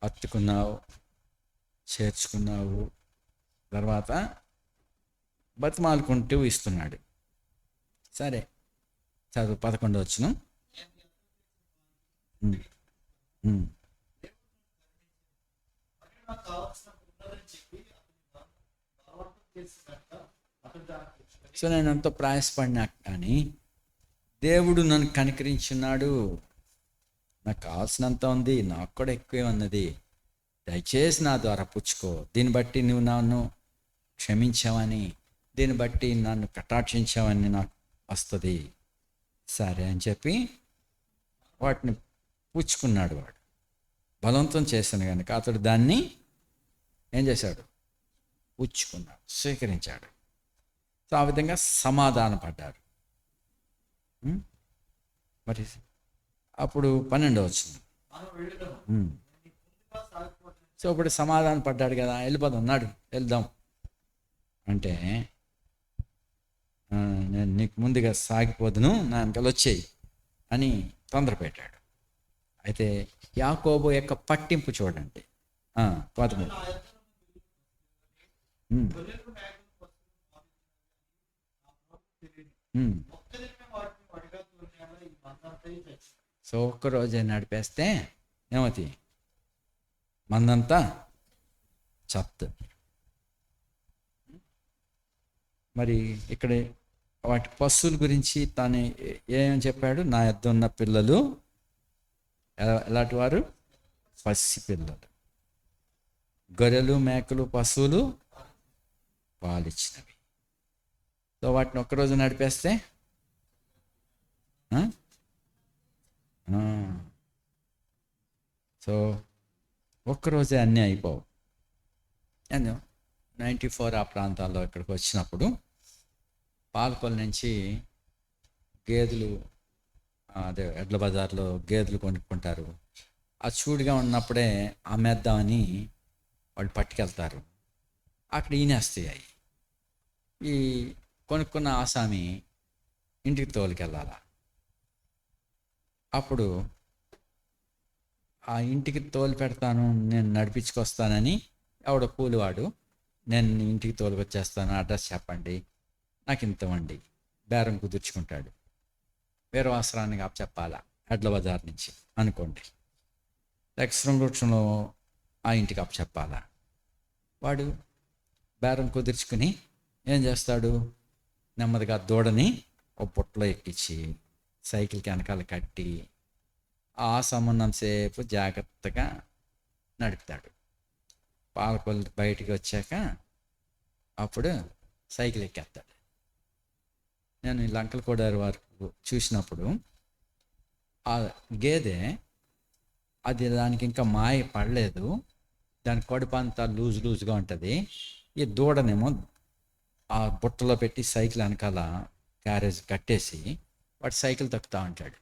హత్తుకున్నావు, చేర్చుకున్నావు, తర్వాత బతిమాలుకుంటూ ఇస్తున్నాడు. సరే, చదువు 11 వచనం. సో నేను ఎంతో ప్రయాసపడినా కానీ దేవుడు నన్ను కనికరించున్నాడు. నాకు కావాల్సినంత ఉంది, నాకు కూడా ఎక్కువే ఉన్నది, దయచేసి నా ద్వారా పుచ్చుకో. దీన్ని బట్టి నువ్వు నన్ను క్షమించావని, దీన్ని బట్టి నన్ను కటాక్షించావని నాకు వస్తుంది. సరే అని చెప్పి వాటిని పుచ్చుకున్నాడు. వాడు బలవంతం చేశాను కనుక అతడు దాన్ని ఏం చేశాడు? పుచ్చుకున్నాడు, స్వీకరించాడు. సో ఆ విధంగా సమాధానపడ్డారు. మరి అప్పుడు 12 వచ్చింది. సో ఇప్పుడు సమాధానం పడ్డాడు కదా, వెళ్ళిపోదాం, నాడు వెళ్దాం అంటే, నేను నీకు ముందుగా సాగిపోదును, నా వెనకాల వచ్చేయి అని తొందర పెట్టాడు. అయితే యాకోబు యొక్క పట్టింపు చూడండి. 13. సో ఒక్కరోజే నడిపేస్తే ఏమవుతుంది? మందంతా చెత్త. మరి ఇక్కడ వాటి పశువుల గురించి తాను ఏమని చెప్పాడు? నా యొద్ద ఉన్న పిల్లలు ఎలాంటి వారు? పసి పిల్లలు, గొర్రెలు, మేకలు, పశువులు పాలిచ్చినవి. సో వాటిని ఒక్కరోజు నడిపేస్తే సో ఒక్కరోజే అన్నీ అయిపోవు. నేను 94 ఆ ప్రాంతాల్లో ఇక్కడికి వచ్చినప్పుడు పాలకొల్లు నుంచి గేదెలు, అదే ఎడ్ల బజార్లో గేదెలు కొనుక్కుంటారు. ఆ చూడుగా ఉన్నప్పుడే అమ్మేద్దామని వాళ్ళు పట్టుకెళ్తారు. అక్కడ ఈనేస్తాయి. ఈ కొనుక్కున్న ఆసామి ఇంటికి తోలుకెళ్ళాల. అప్పుడు ఆ ఇంటికి తోలు పెడతాను, నేను నడిపించుకొస్తానని ఎవడో కూలివాడు, నేను ఇంటికి తోలుకొచ్చేస్తాను, అడ్రస్ చెప్పండి, నాకు ఇంత ఇవ్వండి, బేరం కుదుర్చుకుంటాడు. వేరే అవసరానికి చెప్పాలా ఎడ్ల బజార్ నుంచి అనుకోండి, లేక శృంగవృక్షంలో ఆ ఇంటికి చెప్పాలా. వాడు బేరం కుదుర్చుకుని ఏం చేస్తాడు? నెమ్మదిగా దూడని ఒక బుట్టలో ఎక్కించి సైకిల్కి వెనకాల కట్టి ఆ సంబంధం సేపు జాగ్రత్తగా నడుపుతాడు. పాలకొల్లు బయటికి వచ్చాక అప్పుడు సైకిల్ ఎక్కేస్తాడు. నేను ఈ లంకల కోడారి వరకు చూసినప్పుడు ఆ గేదె అది దానికి ఇంకా మాయ పడలేదు, దాని కడుపు అంతా లూజ్గా ఉంటుంది. ఈ దూడనేమో ఆ బుట్టలో పెట్టి సైకిల్ వెనకాల క్యారేజ్ కట్టేసి వాడు సైకిల్ తొక్కుతూ ఉంటాడు.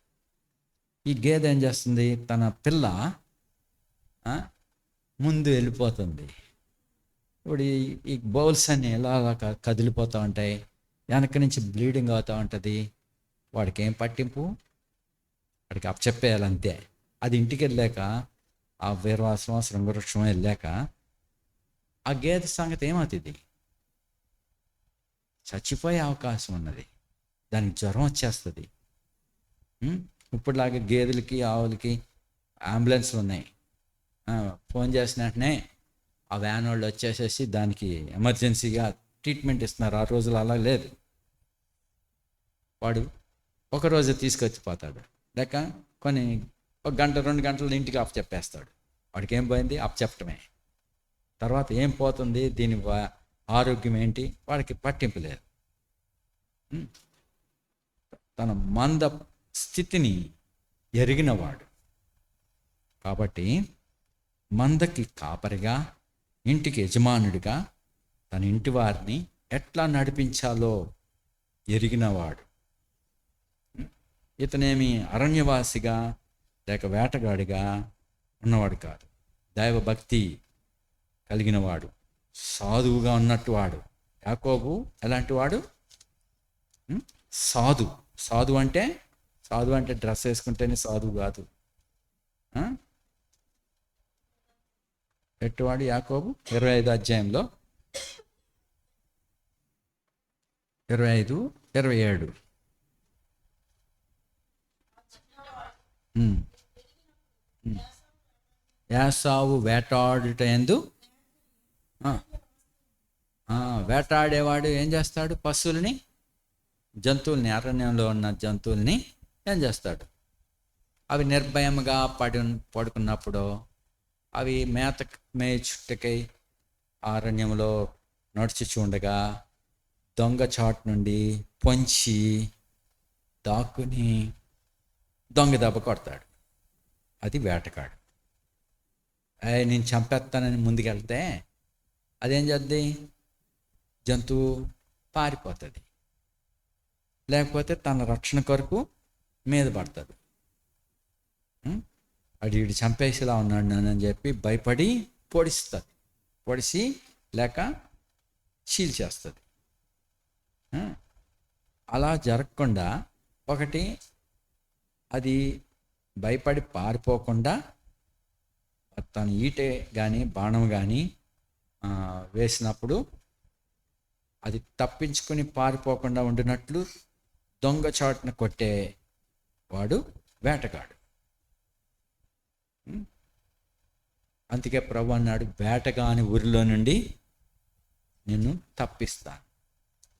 ఈ గేదె ఏం చేస్తుంది? తన పిల్ల ముందు వెళ్ళిపోతుంది. ఇప్పుడు ఈ బౌల్స్ అన్నీ ఎలా కదిలిపోతూ ఉంటాయి, వెనక నుంచి బ్లీడింగ్ అవుతూ ఉంటుంది. వాడికి ఏం పట్టింపు? వాడికి అప్పచెప్పేయాలంతే. అది ఇంటికి వెళ్ళాక ఆ వీరవాసమో శృంగవృక్షమో వెళ్ళాక ఆ గేదె సంగతి ఏమవుతుంది? చచ్చిపోయే అవకాశం ఉన్నది. దానికి జ్వరం వచ్చేస్తుంది. ఇప్పుడులాగా గేదెలకి ఆవులకి అంబులెన్స్లు ఉన్నాయి. ఫోన్ చేసిన వెంటనే ఆ వ్యాన్ వాళ్ళు వచ్చేసేసి దానికి ఎమర్జెన్సీగా ట్రీట్మెంట్ ఇస్తున్నారు. ఆ రోజులు అలా లేదు. వాడు ఒకరోజు తీసుకొచ్చిపోతాడు, లేక కొన్ని 1-2 గంటలు ఇంటికి అప్ చెప్పేస్తాడు. వాడికి ఏం పోయింది? అప్ చెప్పటమే. తర్వాత ఏం పోతుంది, దీని ఆరోగ్యం ఏంటి, వాడికి పట్టింపు లేదు. తన మంద స్థితిని ఎరిగినవాడు. కాబట్టి మందకి కాపరిగా, ఇంటికి యజమానుడిగా తన ఇంటి వారిని ఎట్లా నడిపించాలో ఎరిగినవాడు. ఇతనేమి అరణ్యవాసిగా లేక వేటగాడిగా ఉన్నవాడు కాదు. దైవభక్తి కలిగినవాడు, సాధువుగా ఉన్నట్టు వాడు. యాకోబు ఎలాంటి వాడు? సాధు అంటే డ్రెస్ వేసుకుంటేనే సాధువు కాదు. ఎట్టువాడు యాకోబు? 25 అధ్యాయంలో 25-27. యాసావు వేటాడుట యందు, వేటాడేవాడు ఏం చేస్తాడు? పశువుల్ని, జంతువుల్ని, అరణ్యంలో ఉన్న జంతువుల్ని ఏం చేస్తాడు? అవి నిర్భయంగా పడుకున్నప్పుడు, అవి మేచుట్టకై అరణ్యంలో నడుచుచుండగా దొంగ చాటు నుండి పొంచి దాక్కుని దొంగ దెబ్బ కొడతాడు. అది వేటగాడు. నేను చంపేస్తానని ముందుకెళ్తే అదేం చేద్ది? జంతువు పారిపోతుంది, లేకపోతే తన రక్షణ కొరకు మీద పడుతుంది. వీడు చంపేసేలా ఉన్నాడు అని చెప్పి భయపడి పొడిస్తుంది, పొడిసి లేక చీల్చేస్తుంది. అలా జరగకుండా, ఒకటి అది భయపడి పారిపోకుండా తన ఈటే కానీ బాణం కానీ వేసినప్పుడు అది తప్పించుకొని పారిపోకుండా ఉండినట్లు దొంగచాటున కొట్టేవాడు వేటగాడు. అందుకే ప్రభు అన్నాడు, వేటగాని ఊరిలో నుండి నిన్ను తప్పిస్తాను.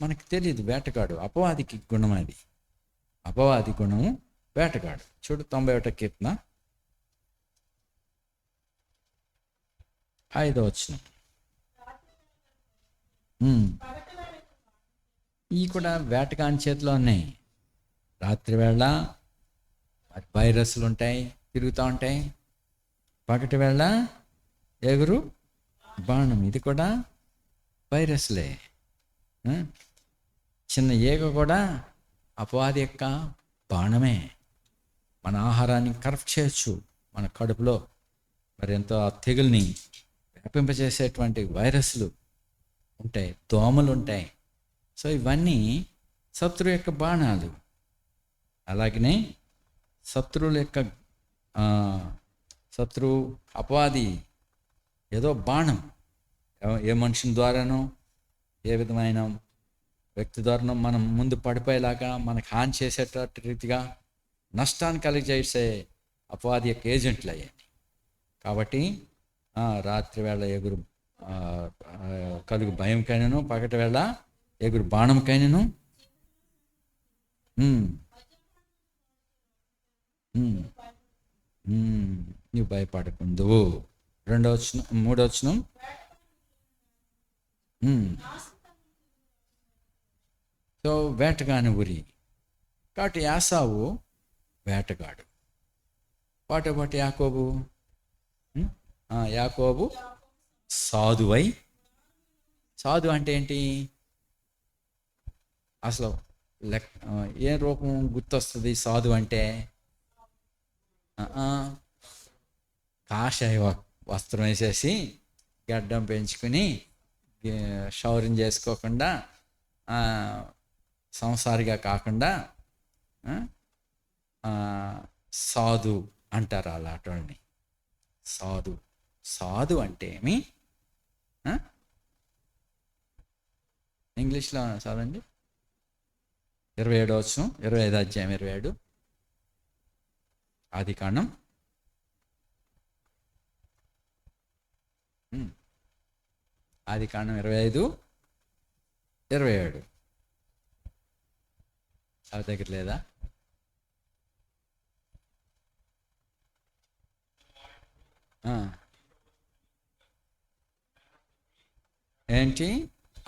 మనకు తెలియదు వేటగాడు, అపవాదికి గుణం అది. అపవాది గుణము వేటగాడు. చూడు 91 కీర్తన 5వ వచనం. ఈ కూడా వేటగాని చేతిలో ఉన్నాయి. రాత్రి వేళ వైరస్లు ఉంటాయి, తిరుగుతూ ఉంటాయి. పగటి వేళ ఎగురు బాణం, ఇది కూడా వైరస్లే. చిన్న ఈగ కూడా అపవాది యొక్క బాణమే. మన ఆహారాన్ని కరెక్ట్ చేయొచ్చు. మన కడుపులో మరి ఎంతో తెగుల్ని వ్యాపింపజేసేటువంటి వైరస్లు ఉంటాయి, దోమలు ఉంటాయి. సో ఇవన్నీ శత్రువు యొక్క బాణాలు. అలాగనే శత్రువు అపవాది ఏదో బాణం, ఏ మనిషిని ద్వారానో, ఏ విధమైన వ్యక్తి ద్వారానో మనం ముందు పడిపోయేలాగా, మనకు హాని చేసేటట్టు రీతిగా నష్టాన్ని కలిగజేసే అపవాది యొక్క ఏజెంట్లు అయ్యాయి. కాబట్టి రాత్రి వేళ ఎగురు కలుగు భయంకైనను, పగటి వేళ ఎగురు బాణంకైనను నువ్వు భయపడకుందు. 2వ వచనం, 3వ వచనం. సో వేటగాని ఊరి. కాబట్టి యాసావు వేటగాడు. పాటు యాకోబు యాకోబు సాధువై. సాధు అంటే ఏంటి? అసలు ఏ రూపం గుర్తొస్తుంది సాధు అంటే? కాషాయ వస్త్రం వేసేసి గడ్డం పెంచుకుని షౌరింగ్ చేసుకోకుండా, సంసారిగా కాకుండా సాధు అంటారు అలాంటి. సాధు. సాధు అంటే ఏమి? ఇంగ్లీష్లో చదవండి. 27వ వచనం, 25వ అధ్యాయం 27. ఆదికాండం. ఆదికాండం 25, 27. అవి దగ్గర లేదా? ఏంటి?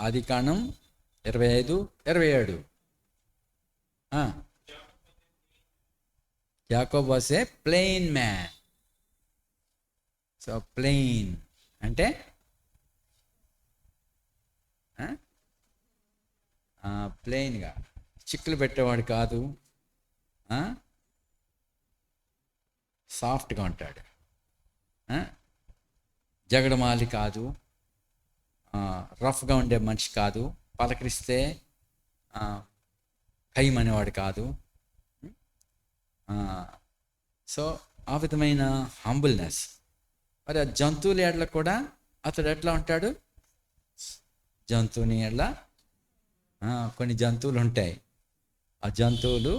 ఆదికాండం 25, 27. యాకోబు was a plain man. So plain అంటే ప్లెయిన్గా, చిక్కులు పెట్టేవాడు కాదు, సాఫ్ట్గా ఉంటాడు. జగడమాలి కాదు, రఫ్గా ఉండే మనిషి కాదు, పలకరిస్తే కయ్యమనేవాడు కాదు. సో ఆ విధమైన హంబుల్నెస్. మరి ఆ జంతువుల ఎడల కూడా అతడు ఎట్లా ఉంటాడు? జంతువుని ఎడల కొన్ని జంతువులు ఉంటాయి. ఆ జంతువులు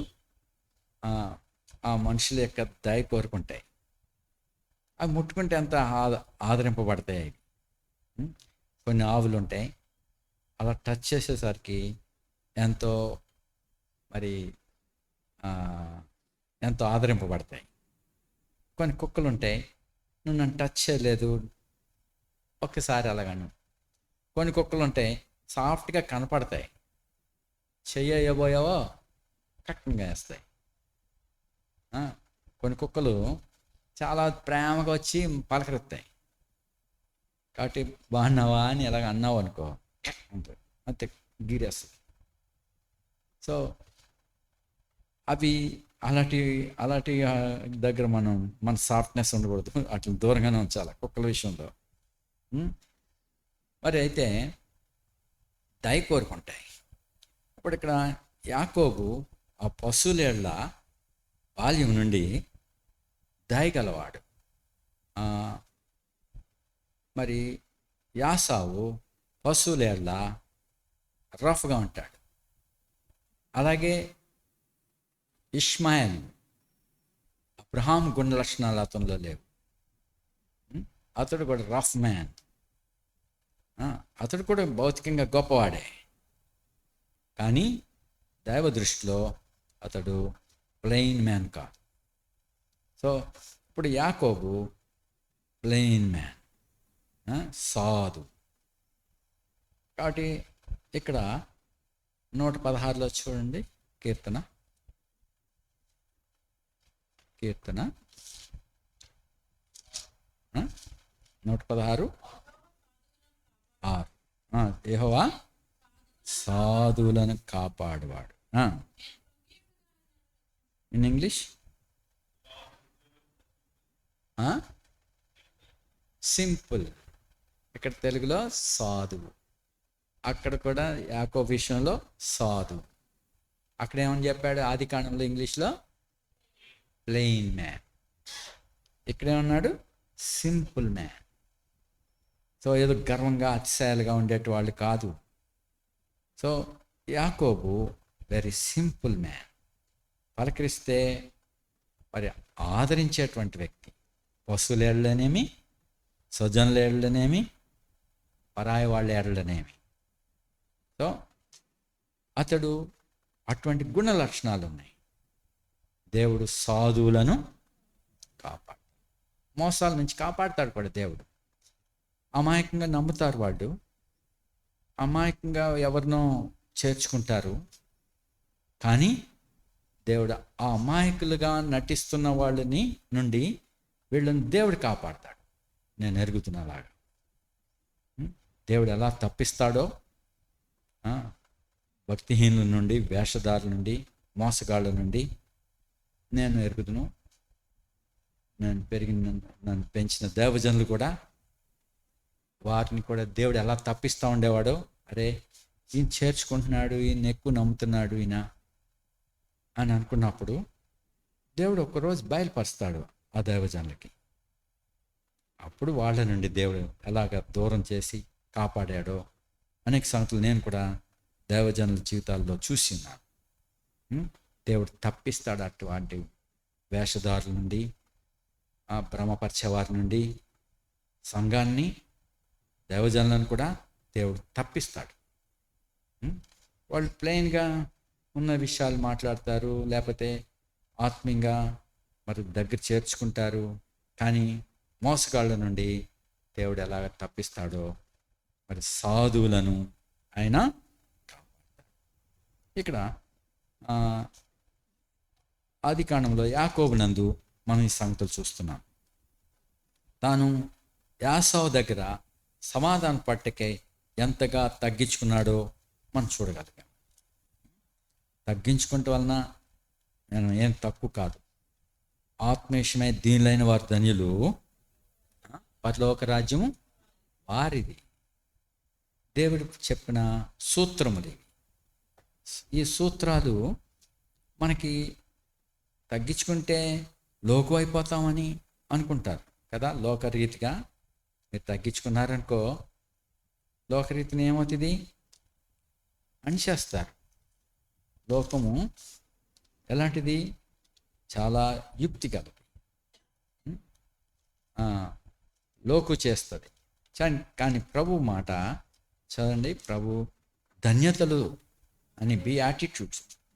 ఆ మనుషుల యొక్క దయ కోరుకుంటాయి. అవి ముట్టుకుంటే ఎంత ఆదరింపబడతాయి. కొన్ని ఆవులు ఉంటాయి, అలా టచ్ చేసేసరికి ఎంతో ఎంతో ఆదరింపబడతాయి. కొన్ని కుక్కలు ఉంటాయి, నువ్వు నన్ను టచ్ చేయలేదు, ఒక్కసారి అలాగాను. కొన్ని కుక్కలు ఉంటాయి, సాఫ్ట్గా కనపడతాయి, చెయ్యబోయావో కట్టంగా వేస్తాయి. కొన్ని కుక్కలు చాలా ప్రేమగా వచ్చి పలకరిస్తాయి. కాబట్టి బాగున్నావా అని ఎలాగ అన్నావు అనుకో, అంతే గీరేస్తుంది. సో అవి అలాంటి దగ్గర మన సాఫ్ట్నెస్ ఉండకూడదు, అట్లా దూరంగానే ఉంచాలి కుక్కల విషయంలో. మరి అయితే దయ కోరుకుంటాయి. ఇప్పుడు ఇక్కడ యాకోబు ఆ పశువుల బాల్యం నుండి దయగలవాడు. మరి యాసావు పశువుల రఫ్గా ఉంటాడు. అలాగే ఇష్మాయిల్, అబ్రహాం గుణ లక్షణాలు అతనిలో లేవు. అతడు కూడా రఫ్ మ్యాన్. అతడు కూడా భౌతికంగా గొప్పవాడే, కానీ దైవ దృష్టిలో అతడు ప్లెయిన్ మ్యాన్ కాదు. సో ఇప్పుడు యాకోబు ప్లెయిన్ మ్యాన్, సాధు. కాబట్టి ఇక్కడ 116లో చూడండి, కీర్తన 116:6. యెహోవా సాధువులను కాపాడువాడు. In English simple. ఇక్కడ తెలుగులో సాధువు, అక్కడ కూడా యాకోబు విషయంలో సాధువు. అక్కడ ఏమని చెప్పాడు ఆదికాండంలో ఇంగ్లీష్లో? Plain man. ఇక్కడేమన్నాడు? Simple man. సో ఏదో గర్వంగా అతిశయాలుగా ఉండేటి వాళ్ళు కాదు. సో యాకోబు వెరీ సింపుల్ మ్యాన్. పలకరిస్తే మరి ఆదరించేటువంటి వ్యక్తి. పశువుల ఏళ్ళనేమి, స్వజనుల ఏళ్ళనేమి, పరాయి వాళ్ళ ఏళ్ళనేమి. సో అతడు అటువంటి గుణ లక్షణాలు ఉన్నాయి. దేవుడు సాధువులను కాపాడు, మోసాల నుంచి కాపాడుతాడు కూడా దేవుడు. అమాయకంగా నమ్ముతారు వాళ్ళు, అమాయకంగా ఎవరినో చేర్చుకుంటారు, కానీ దేవుడు ఆ అమాయకులుగా నటిస్తున్న వాళ్ళని నుండి వీళ్ళని దేవుడు కాపాడతాడు. నేను ఎరుగుతున్నలాగా దేవుడు ఎలా తప్పిస్తాడో, భక్తిహీనుల నుండి, వేషధారుల నుండి, మోసగాళ్ళ నుండి నేను ఎరుగుతును. నన్ను పెంచిన దేవజనులు కూడా, వారిని కూడా దేవుడు ఎలా తప్పిస్తూ ఉండేవాడో. అరే ఈయన చేర్చుకుంటున్నాడు, ఈయన ఎక్కువ నమ్ముతున్నాడు ఈయన అని అనుకున్నప్పుడు దేవుడు ఒక్కరోజు బయలుపరుస్తాడు ఆ దైవజనులకి. అప్పుడు వాళ్ళ నుండి దేవుడు ఎలాగ దూరం చేసి కాపాడాడో అనేక సంగతులు నేను కూడా దైవజనుల జీవితాల్లో చూసి ఉన్నాను. దేవుడు తప్పిస్తాడు అటువంటి వేషధారుల నుండి, ఆ భ్రమపరిచేవారి నుండి, సంఘాన్ని, దైవజనులను కూడా దేవుడు తప్పిస్తాడు. వాళ్ళు ప్లెయిన్గా ఉన్న విషయాలు మాట్లాడతారు, లేకపోతే ఆత్మీయంగా మరి దగ్గర చేర్చుకుంటారు. కానీ మోసగాళ్ళ నుండి దేవుడు ఎలాగ తప్పిస్తాడో మరి సాధువులను ఆయన కాపాడతాడు. ఇక్కడ ఆదికాండంలో యాకోబునందు మనం ఈ సంగతులు చూస్తున్నాం. తాను యాసావు దగ్గర సమాధాన పట్టకై ఎంతగా తగ్గించుకున్నాడో మనం చూడగలిగాం. తగ్గించుకుంటే వలన నేను ఏం తక్కువ కాదు. ఆత్మీయమై దీనులైన వారు ధన్యులు, పరలోక రాజ్యము వారిది. దేవుడు చెప్పిన సూత్రములు ఈ సూత్రాలు మనకి తగ్గించుకుంటే లోకు అయిపోతామని అనుకుంటారు కదా. లోకరీతిగా మీరు తగ్గించుకున్నారనుకో, లోకరీతిని ఏమవుతుంది అనిచేస్తారు. లోకము ఎలాంటిది? చాలా యుక్తి కలది, లోకు చేస్తుంది. కానీ ప్రభు మాట చదవండి. ప్రభు ధన్యతలు అని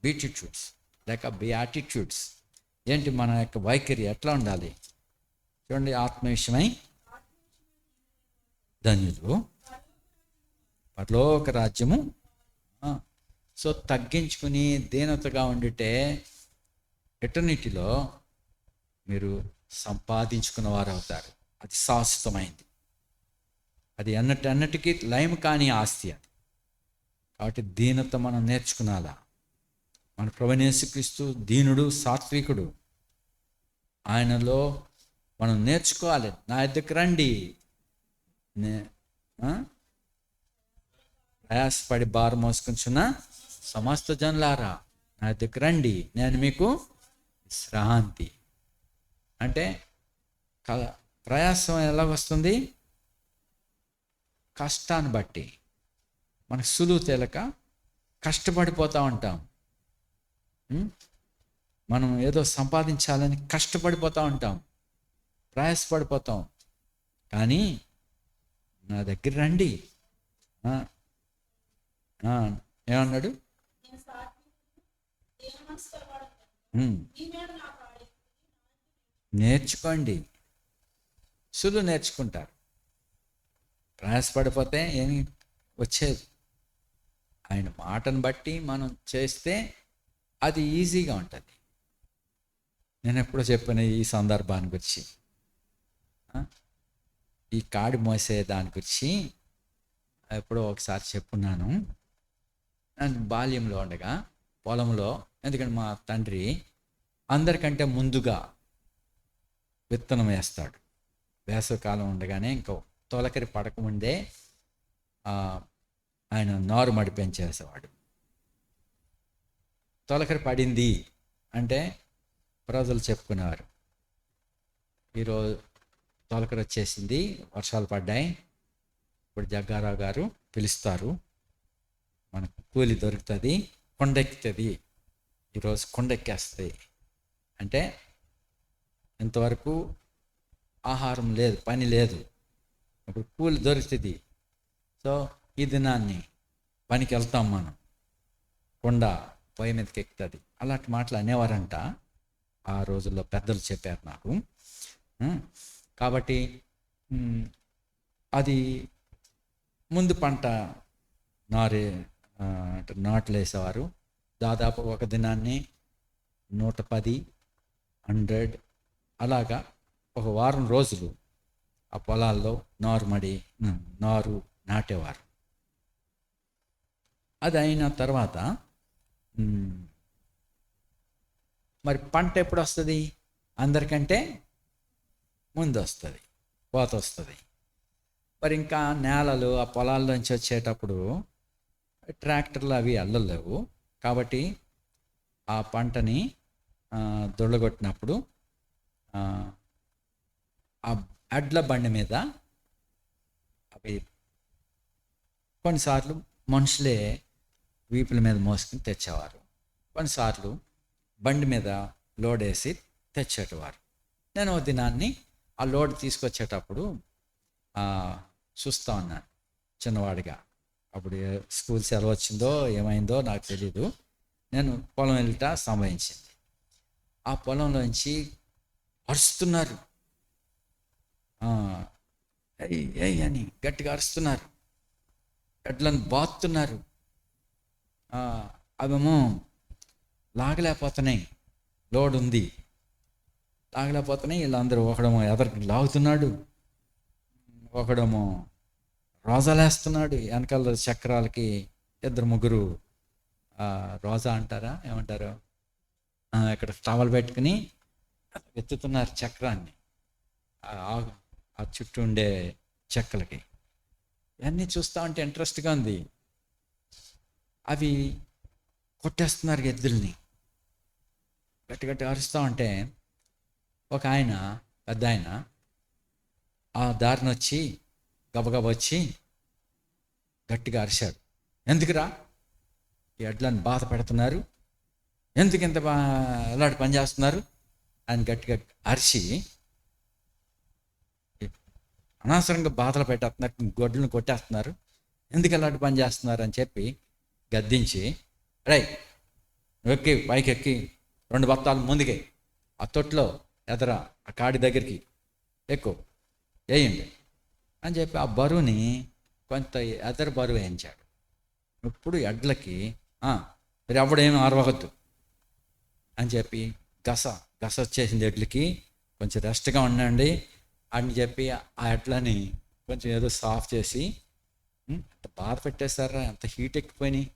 బీటిట్యూడ్స్ లేక బీయాటిట్యూడ్స్ ఏంటి? మన యొక్క వైఖరి ఎట్లా ఉండాలి చూడండి. ఆత్మవిషయమై ధన్యులు, పరలోక రాజ్యము. సో తగ్గించుకుని దీనతగా ఉండితే ఎటర్నిటీలో మీరు సంపాదించుకున్న వారు అవుతారు. అది శాశ్వతమైంది, అది అన్నటికీ లయం కాని ఆస్తి అది. కాబట్టి దీనత మనం నేర్చుకునాలా. మన ప్రభువైన యేసుక్రీస్తు దీనుడు, సాత్వికుడు. ఆయనలో మనం నేర్చుకోవాలి. నా దగ్గరికి రండి, ప్రయాసపడి భారం మోసుకుంటున్న సమస్త జనులారా నా దగ్గరికి రండి, నేను మీకు విశ్రాంతి. అంటే ప్రయాసం ఎలా వస్తుంది? కష్టాన్ని బట్టి. మనకు సులువు తేలక కష్టపడిపోతూ ఉంటాం. మనం ఏదో సంపాదించాలని కష్టపడిపోతూ ఉంటాం, ప్రయాసపడిపోతాం. కానీ నా దగ్గర రండి, ఏమన్నాడు? నేర్చుకోండి. సులువు నేర్చుకుంటారు. ప్రయాసపడిపోతే ఏమి వచ్చేది? ఆయన మాటను బట్టి మనం చేస్తే అది ఈజీగా ఉంటుంది. నేను ఎప్పుడో చెప్పిన ఈ సందర్భాన్ని గురించి, ఈ కాడి మోసే దాని గురించి ఎప్పుడో ఒకసారి చెప్పున్నాను. నేను బాల్యంలో ఉండగా పొలంలో, ఎందుకంటే మా తండ్రి అందరికంటే ముందుగా విత్తనం వేస్తాడు. వేసవికాలం ఉండగానే ఇంకో తొలకరి పడకముందే ఆయన నారు మడి పెంచేసేవాడు. తొలకరి పడింది అంటే ప్రజలు చెప్పుకునేవారు, ఈరోజు తొలకరి వచ్చేసింది, వర్షాలు పడ్డాయి, ఇప్పుడు జగ్గారావు గారు పిలుస్తారు, మనకు కూలి దొరుకుతుంది, కొండెక్కుతుంది, ఈరోజు కొండెక్కేస్తుంది. అంటే ఇంతవరకు ఆహారం లేదు, పని లేదు, ఇప్పుడు కూలి దొరుకుతుంది. సో ఈ దినాన్ని పనికి వెళ్తాం మనం, కొండ పొయ్యి మీదకి ఎక్కుతుంది. అలాంటి మాటలు అనేవారంట ఆ రోజుల్లో, పెద్దలు చెప్పారు నాకు. కాబట్టి అది ముందు పంట నాట్లు వేసేవారు. దాదాపు ఒక దినాన్ని 110, 100 అలాగా ఒక వారం రోజులు ఆ పొలాల్లో నారు నాటేవారు. అది అయిన తర్వాత మరి పంట ఎప్పుడు వస్తుంది? అందరికంటే ముందు వస్తుంది, కోత వస్తుంది. మరి ఇంకా నేలలు ఆ పొలాల్లోంచి వచ్చేటప్పుడు ట్రాక్టర్లు అవి వెళ్ళలేవు. కాబట్టి ఆ పంటని దొళ్ళగొట్టినప్పుడు అడ్ల బండి మీద అవి కొన్నిసార్లు మనుషులే వీపుల మీద మోసుకుని తెచ్చేవారు, కొన్నిసార్లు బండి మీద లోడ్ వేసి తెచ్చేటవారు. నేను ఓ దినాన్ని ఆ లోడ్ తీసుకొచ్చేటప్పుడు చూస్తూ ఉన్నాను చిన్నవాడిగా. అప్పుడు స్కూల్ సెలవు వచ్చిందో ఏమైందో నాకు తెలీదు. నేను పొలం వెళ్ళట సంభవించింది. ఆ పొలంలోంచి అరుస్తున్నారు, ఏయ్ అని గట్టిగా అరుస్తున్నారు, ఎడ్లను బాతున్నారు. అవేమో లాగలేకపోతున్నాయి, లోడ్ ఉంది లాగలేకపోతున్నాయి. వీళ్ళందరూ ఒకడేమో ఎదరికి లాగుతున్నాడు, ఒకడేమో రోజాలేస్తున్నాడు. వెనకాల చక్రాలకి ఇద్దరు ముగ్గురు రోజా అంటారా ఏమంటారు, ఇక్కడ టవల్ పెట్టుకుని ఎత్తుతున్నారు చక్రాన్ని, ఆ చుట్టూ ఉండే చెక్కలకి. ఇవన్నీ చూస్తూ ఉంటే ఇంట్రెస్ట్గా ఉంది. అవి కొట్టేస్తున్నారు ఎద్దుల్ని, గట్టి గట్టి అరుస్తూ ఉంటే ఒక ఆయన, పెద్ద ఆయన ఆ దారిని వచ్చి గబగబ వచ్చి గట్టిగా అరిశాడు, ఎందుకురా ఈ ఎడ్లను బాధ పెడుతున్నారు, ఎందుకు ఇంత ఎలాంటి పని చేస్తున్నారు అని గట్టిగా అరిచి, అనవసరంగా బాధలు పెట్టేస్తున్నారు, గొడ్లను కొట్టేస్తున్నారు, ఎందుకు ఎలాంటి పని చేస్తున్నారు అని చెప్పి గద్దించి, రై ఎక్కి పైకి ఎక్కి 2 బత్తాలు ముందుకే ఆ తొట్లో ఎదర ఆ కాడి దగ్గరికి ఎక్కువ వేయండి అని చెప్పి ఆ బరువుని కొంత ఎదర బరువు వేయించాడు. ఇప్పుడు ఎడ్లకి మీరు ఎవడేమీ అరవద్దు అని చెప్పి గస వచ్చేసింది ఎడ్లకి, కొంచెం రెస్ట్గా ఉండండి అని చెప్పి ఆ ఎడ్లని కొంచెం ఏదో సాఫ్ చేసి, అంత బాధ పెట్టేశారా, అంత హీట్ ఎక్కిపోయినాయి,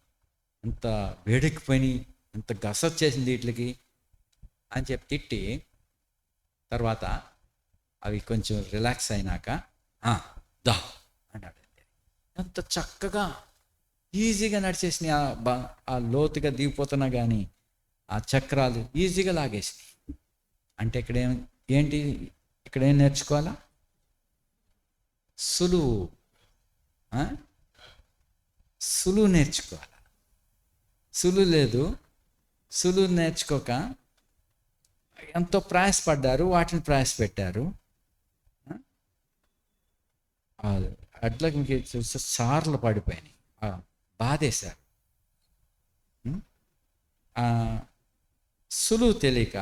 అంత వేడెక్కిపోయినాయి, అంత గస వచ్చేసింది వీటికి అని చెప్పి తిట్టి, తర్వాత అవి కొంచెం రిలాక్స్ అయినాక దా అన్నాడు. ఎంత చక్కగా ఈజీగా నడిచేసినాయి. ఆ లోతుగా దిగిపోతున్నా కానీ ఆ చక్రాలు ఈజీగా లాగేసినాయి. అంటే ఇక్కడ ఏం నేర్చుకోవాలా? సులువు నేర్చుకోవాలి. సులువు నేర్చుకోక ఎంతో ప్రయాసపడ్డారు, వాటిని ప్రయాసపెట్టారు. అట్లా చూస్తే సార్లు పడిపోయినాయి, బాధేశారు. సులువు తెలియక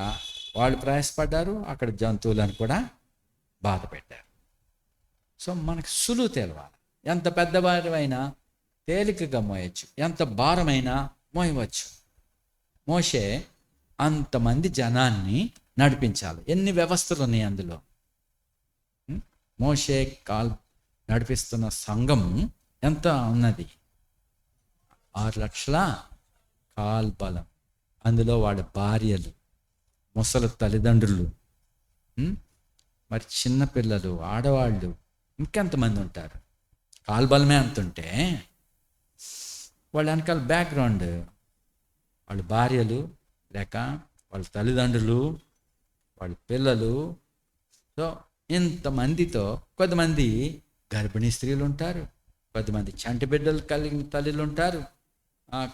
వాళ్ళు ప్రయాసపడ్డారు, అక్కడ జంతువులను కూడా బాధ పెట్టారు. సో మనకు సులువు తెలవాలి. ఎంత పెద్ద భారమైనా తేలికగా మోయచ్చు, ఎంత భారమైనా మోయవచ్చు. మోషే అంతమంది జనాన్ని నడిపించాలి. ఎన్ని వ్యవస్థలు ఉన్నాయి అందులో. మోషే నడిపిస్తున్న సంఘం ఎంత ఉన్నది? 6 లక్షల కాల్బలం. అందులో వాళ్ళ భార్యలు, ముసలి తల్లిదండ్రులు, మరి చిన్నపిల్లలు, ఆడవాళ్ళు, ఇంకెంతమంది ఉంటారు. కాల్బలమే అంతుంటే వాళ్ళ వెనకాల బ్యాక్గ్రౌండ్, వాళ్ళ భార్యలు లేక వాళ్ళ తల్లిదండ్రులు, వాళ్ళ పిల్లలు. సో ఇంతమందితో కొంతమంది గర్భిణీ స్త్రీలు ఉంటారు, కొంతమంది చంటి బిడ్డలు కలిగిన తల్లులు ఉంటారు,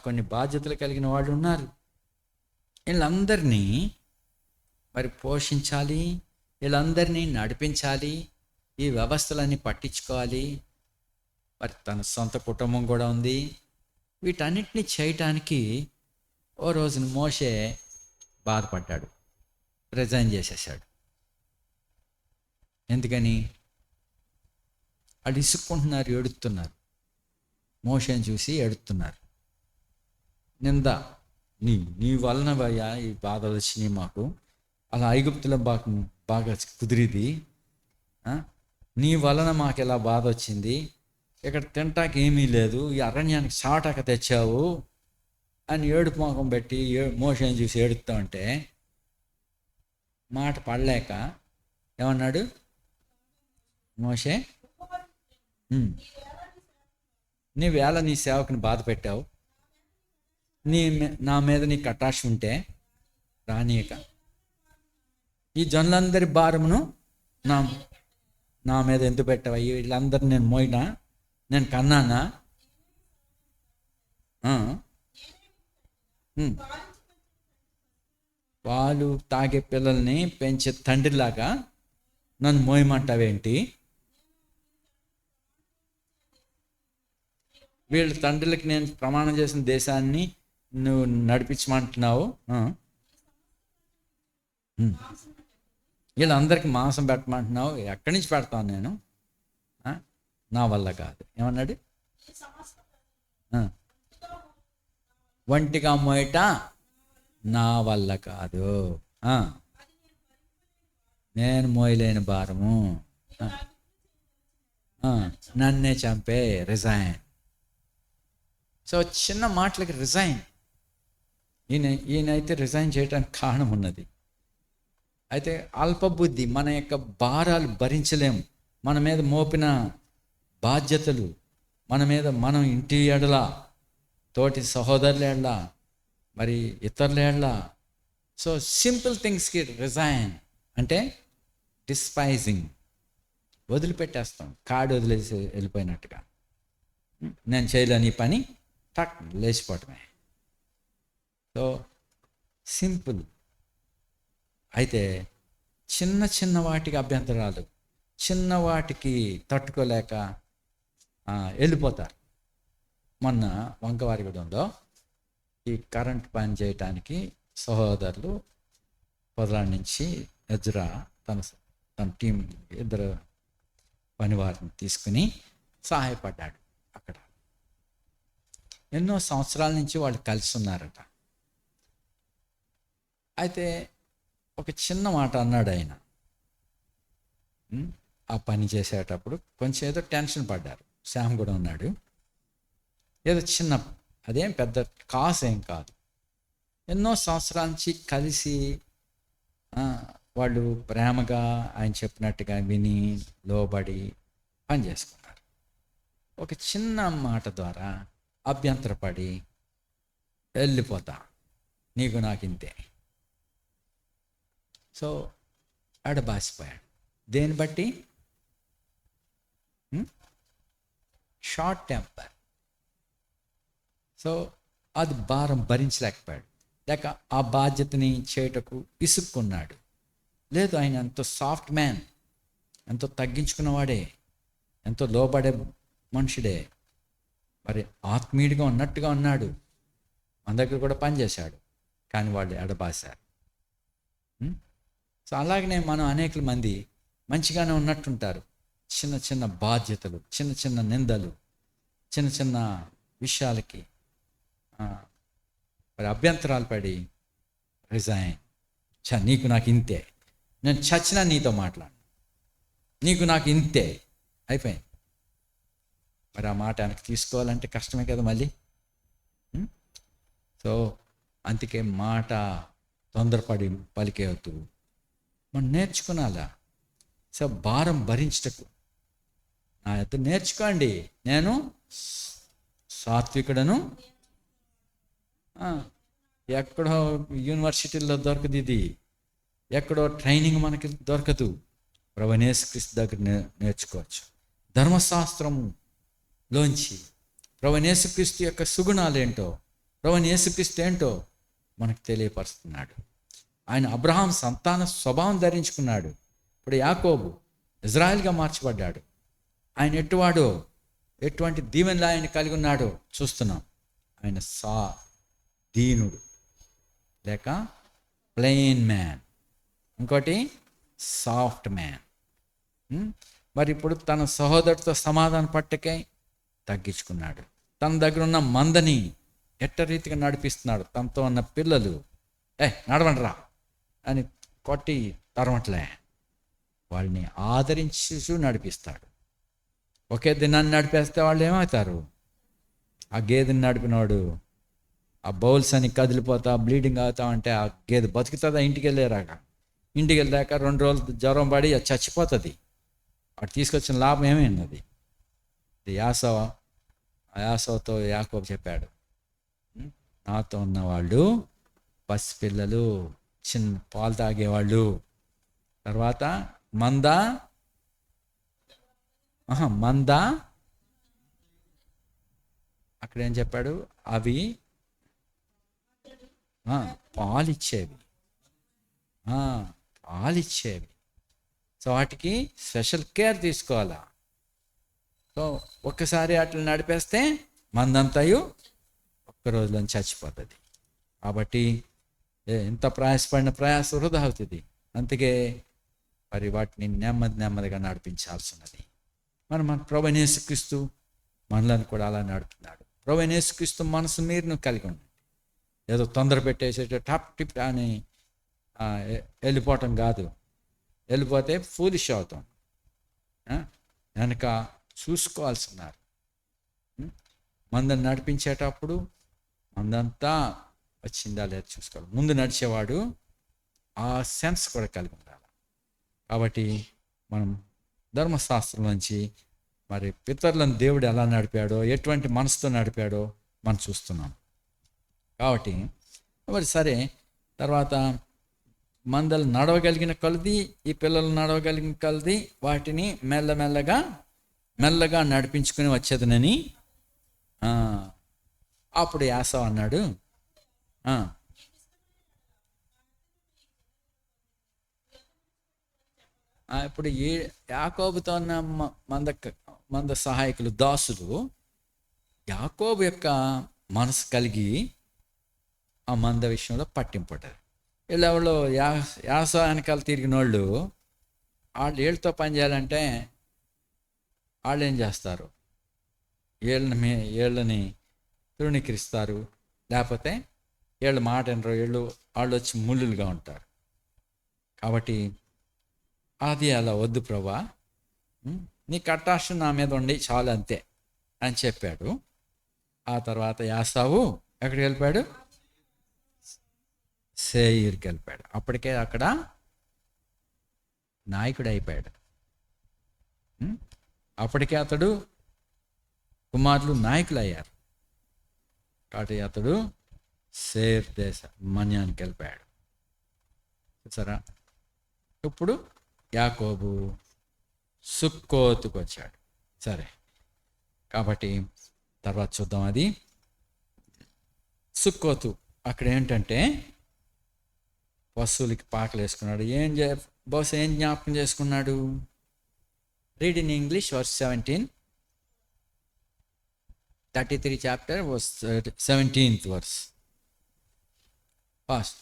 కొన్ని బాధ్యతలు కలిగిన వాళ్ళు ఉన్నారు. వీళ్ళందరినీ మరి పోషించాలి, వీళ్ళందరినీ నడిపించాలి, ఈ వ్యవస్థలన్నీ పట్టించుకోవాలి. మరి తన సొంత కుటుంబం కూడా ఉంది. వీటన్నిటిని చేయటానికి ఓ రోజున మోషే బాధపడ్డాడు, రిజైన్ చేసేసాడు. ఎందుకని? వాళ్ళు ఇసుక్కుంటున్నారు, ఏడుస్తున్నారు, మోషేని చూసి ఏడుస్తున్నారు. నీ వలన భయ్యా ఈ బాధలు వచ్చినాయి మాకు, అలా ఐగుప్తులో బాగా కుదిరిది, నీ వలన మాకు ఎలా బాధ వచ్చింది, ఇక్కడ తింటాకి ఏమీ లేదు, ఈ అరణ్యానికి చాటాక తెచ్చావు అని ఏడుపు మొఖం పెట్టి మోషేని చూసి ఏడుస్తూ ఉంటే మాట పడలేక ఏమన్నాడు మోషే, నీవేళ నీ సేవకుని బాధ పెట్టావు, నా మీద నీ కటాక్ష ఉంటే రానీయక ఈ జనులందరి భారమును నా మీద ఎందుకు పెట్టావు, వీళ్ళందరూ నేను మోయినా, నేను కన్నానా? ఆ, ఉమ్. పాలు తాగే పిల్లల్ని పెంచే తండ్రిలాగా నన్ను మోయమంటావేంటి? వీళ్ళ తండ్రులకి నేను ప్రమాణం చేసిన దేశాన్ని నువ్వు నడిపించమంటున్నావు. వీళ్ళందరికీ మాంసం పెట్టమంటున్నావు. ఎక్కడి నుంచి పెడతాను నేను? నా వల్ల కాదు. ఏమన్నాడు? ఒంటిగా మోయట నా వల్ల కాదు, నేను మోయలేని భారము, నన్నే చంపే, రిజైన్. సో చిన్న మాటలకి రిజైన్. ఈయనైతే రిజైన్ చేయడానికి కారణం ఉన్నది. అయితే అల్పబుద్ధి, మన యొక్క భారాలు భరించలేము, మన మీద మోపిన బాధ్యతలు, మన మీద మనం ఇంటి ఎడల, తోటి సహోదరుల ఎడల, మరి ఇతరుల ఎడల. సో సింపుల్ థింగ్స్కి రిజైన్ అంటే డిస్పైజింగ్, వదిలిపెట్టేస్తాం, కాడు వదిలేసి వెళ్ళిపోయినట్టుగా. నేను చేయలేని ఈ పని, టక్ లేచిపోవటమే. So simple. అయితే చిన్న చిన్న వాటికి అభ్యంతరాలు, చిన్న వాటికి తట్టుకోలేక వెళ్ళిపోతారు. మొన్న వంకవారిగూడెంలో ఈ కరెంట్ పని చేయటానికి సహోదరులు పొదలాడి నుంచి ఎజ్రా తన టీం ఇద్దరు పనివారిని తీసుకుని సహాయపడ్డాడు. అక్కడ ఎన్నో సంవత్సరాల నుంచి వాళ్ళు కలిసి ఉన్నారట. అయితే ఒక చిన్న మాట అన్నాడు ఆయన. ఆ పని చేసేటప్పుడు కొంచెం ఏదో టెన్షన్ పడ్డారు. శ్యామ్ కూడా ఉన్నాడు. ఏదో చిన్న, అదేం పెద్ద కాసు ఏం కాదు. ఎన్నో సంవత్సరాల నుంచి కలిసి వాళ్ళు ప్రేమగా ఆయన చెప్పినట్టుగా విని లోబడి పని చేసుకున్నారు. ఒక చిన్న మాట ద్వారా అభ్యంతరపడి వెళ్ళిపోతా, నీకు నాకు ఇంతే. సో అడబాసిపోయాడు. దేని బట్టి? Short temper. సో అది భారం భరించలేకపోయాడు, లేక ఆ బాధ్యతని చేయటకు విసుక్కున్నాడు. లేదు, ఆయన ఎంతో సాఫ్ట్ మ్యాన్, ఎంతో తగ్గించుకున్నవాడే, ఎంతో లోబడే మనుషుడే, మరి ఆత్మీయుడిగా ఉన్నట్టుగా ఉన్నాడు. మన దగ్గర కూడా పనిచేశాడు, కానీ వాళ్ళు ఎడబాశారు. సో అలాగనే మనం అనేక మంది మంచిగానే ఉన్నట్టుంటారు. చిన్న చిన్న బాధ్యతలు, చిన్న చిన్న నిందలు, చిన్న చిన్న విషయాలకి మరి అభ్యంతరాలు పడి రిజైన్. నీకు నాకు ఇంతే, నేను చచ్చినా నీతో మాట్లాడు, నీకు నాకు ఇంతే, అయిపోయింది. మరి ఆ మాట వెనక్కి తీసుకోవాలంటే కష్టమే కదా మళ్ళీ. సో అందుకే మాట తొందరపడి పలికేవద్దు, మనం నేర్చుకునాలా. సో భారం భరించటకు నా యొక్క నేర్చుకోండి, నేను సాత్వికుడను. ఎక్కడో యూనివర్సిటీల్లో దొరకదు ఇది, ఎక్కడో ట్రైనింగ్ మనకి దొరకదు. ప్రభువైన యేసుక్రీస్తు దగ్గర నేర్చుకోవచ్చు. ధర్మశాస్త్రంలోంచి ప్రభువైన యేసుక్రీస్తు యొక్క సుగుణాలు ఏంటో, ప్రభువైన యేసుక్రీస్తు ఏంటో మనకు తెలియపరుస్తున్నాడు. ఆయన అబ్రహాం సంతాన స్వభావం ధరించుకున్నాడు. ఇప్పుడు యాకోబు ఇజ్రాయెల్గా మార్చబడ్డాడు. ఆయన ఎటువాడో, ఎటువంటి దీవెనలు ఆయన కలిగి ఉన్నాడో చూస్తున్నాం. ఆయన దీనుడు, లేక ప్లెయిన్ మ్యాన్, ఇంకోటి సాఫ్ట్ మ్యాన్. మరి ఇప్పుడు తన సహోదరుడితో సమాధాన పట్టకై తగ్గించుకున్నాడు. తన దగ్గర ఉన్న మందని ఎట్ట రీతిగా నడిపిస్తున్నాడు. తనతో ఉన్న పిల్లలు నడవండి రా అని కొట్టి తరమట్లే, వాళ్ళని ఆదరించి నడిపిస్తాడు. ఒకే దినాన్ని నడిపేస్తే వాళ్ళు ఏమవుతారు? ఆ గేదెని నడిపినవాడు ఆ బౌల్స్ అని కదిలిపోతా బ్లీడింగ్ అవుతా ఉంటే ఆ గేదె బతుకుతుందా? ఇంటికి వెళ్ళాక 2 రోజులు జ్వరం పడి అది చచ్చిపోతుంది. వాడు తీసుకొచ్చిన లాభం ఏమైంది? అది యాసవతో యాకోబు చెప్పాడు, నాతో ఉన్నవాళ్ళు పసిపిల్లలు, చిన్న పాలు తాగేవాళ్ళు, తర్వాత మంద మంద అక్కడ ఏం చెప్పాడు? అవి పాలిచ్చేవి, పాలిచ్చేవి. సో వాటికి స్పెషల్ కేర్ తీసుకోవాలా. సో ఒక్కసారి అట్లా నడిపేస్తే మందంతయు ఒక్క రోజులో చచ్చిపోతుంది. కాబట్టి ఎంత ప్రయాసపడిన ప్రయాస వృధా అవుతుంది. అందుకే మరి వాటిని నెమ్మదిగా నడిపించాల్సి ఉన్నది. మన ప్రభువైన యేసుక్రీస్తు మనలను కూడా అలా నడుపుతున్నాడు. ప్రభువైన యేసుక్రీస్తు మనసు మీరు కలిగి ఉండండి. ఏదో తొందర పెట్టేసేట టాప్ టిప్ అని వెళ్ళిపోవటం కాదు. వెళ్ళిపోతే ఫూలిష్ అవుతాం. వెనక చూసుకోవాల్సి ఉన్నారు. మందని నడిపించేటప్పుడు మందంతా వచ్చిందా లేదా చూసుకోవాలి. ముందు నడిచేవాడు ఆ సెన్స్ కూడా కలిగి ఉండాలి. కాబట్టి మనం ధర్మశాస్త్రం నుంచి మరి పితరులను దేవుడు ఎలా నడిపాడో, ఎటువంటి మనసుతో నడిపాడో మనం చూస్తున్నాం. కాబట్టి మరి సరే, తర్వాత మందలు నడవగలిగిన కొలది, ఈ పిల్లలు నడవగలిగిన కొలది వాటిని మెల్లగా నడిపించుకుని వచ్చేదనని అప్పుడు యాసవ్ అన్నాడు, ఇప్పుడు ఈ యాకోబుతో ఉన్న మంద సహాయకులు దాసులు యాకోబు యొక్క మనసు కలిగి ఆ మంద విషయంలో పట్టింపడ్డారు. వీళ్ళెవరో యాస వెనకాల తిరిగిన వాళ్ళు వీళ్ళతో పనిచేయాలంటే వాళ్ళు ఏం చేస్తారు? వీళ్ళని తృణీకరిస్తారు, లేకపోతే వీళ్ళ మాట వినరు, వాళ్ళు వచ్చి ముళ్ళులుగా ఉంటారు. కాబట్టి అది అలా వద్దు ప్రభా, నీ కటాక్షం నా మీద ఉండి చాలు అంతే అని చెప్పాడు. ఆ తర్వాత యాసావు ఎక్కడికి వెళ్ళిపోయాడు? సేయీరుకి వెళ్ళిపోయాడు. అప్పటికే అక్కడ నాయకుడు అయిపోయాడు. అప్పటికే అతడు కుమారులు నాయకులు అయ్యారు. కాబట్టి అతడు సేర్ దేశ మన్యానికి వెళ్ళిపోయాడు. చూసారా? ఇప్పుడు యాకోబు సుక్కోతుకు వచ్చాడు. సరే, కాబట్టి తర్వాత చూద్దాం. అది సుక్కోతు అక్కడ ఏంటంటే పశువులకి పాకలు వేసుకున్నాడు. బహుశా ఏం జ్ఞాపకం చేసుకున్నాడు? Read in English verse 17, 33 chapter was 17th verse. Fast.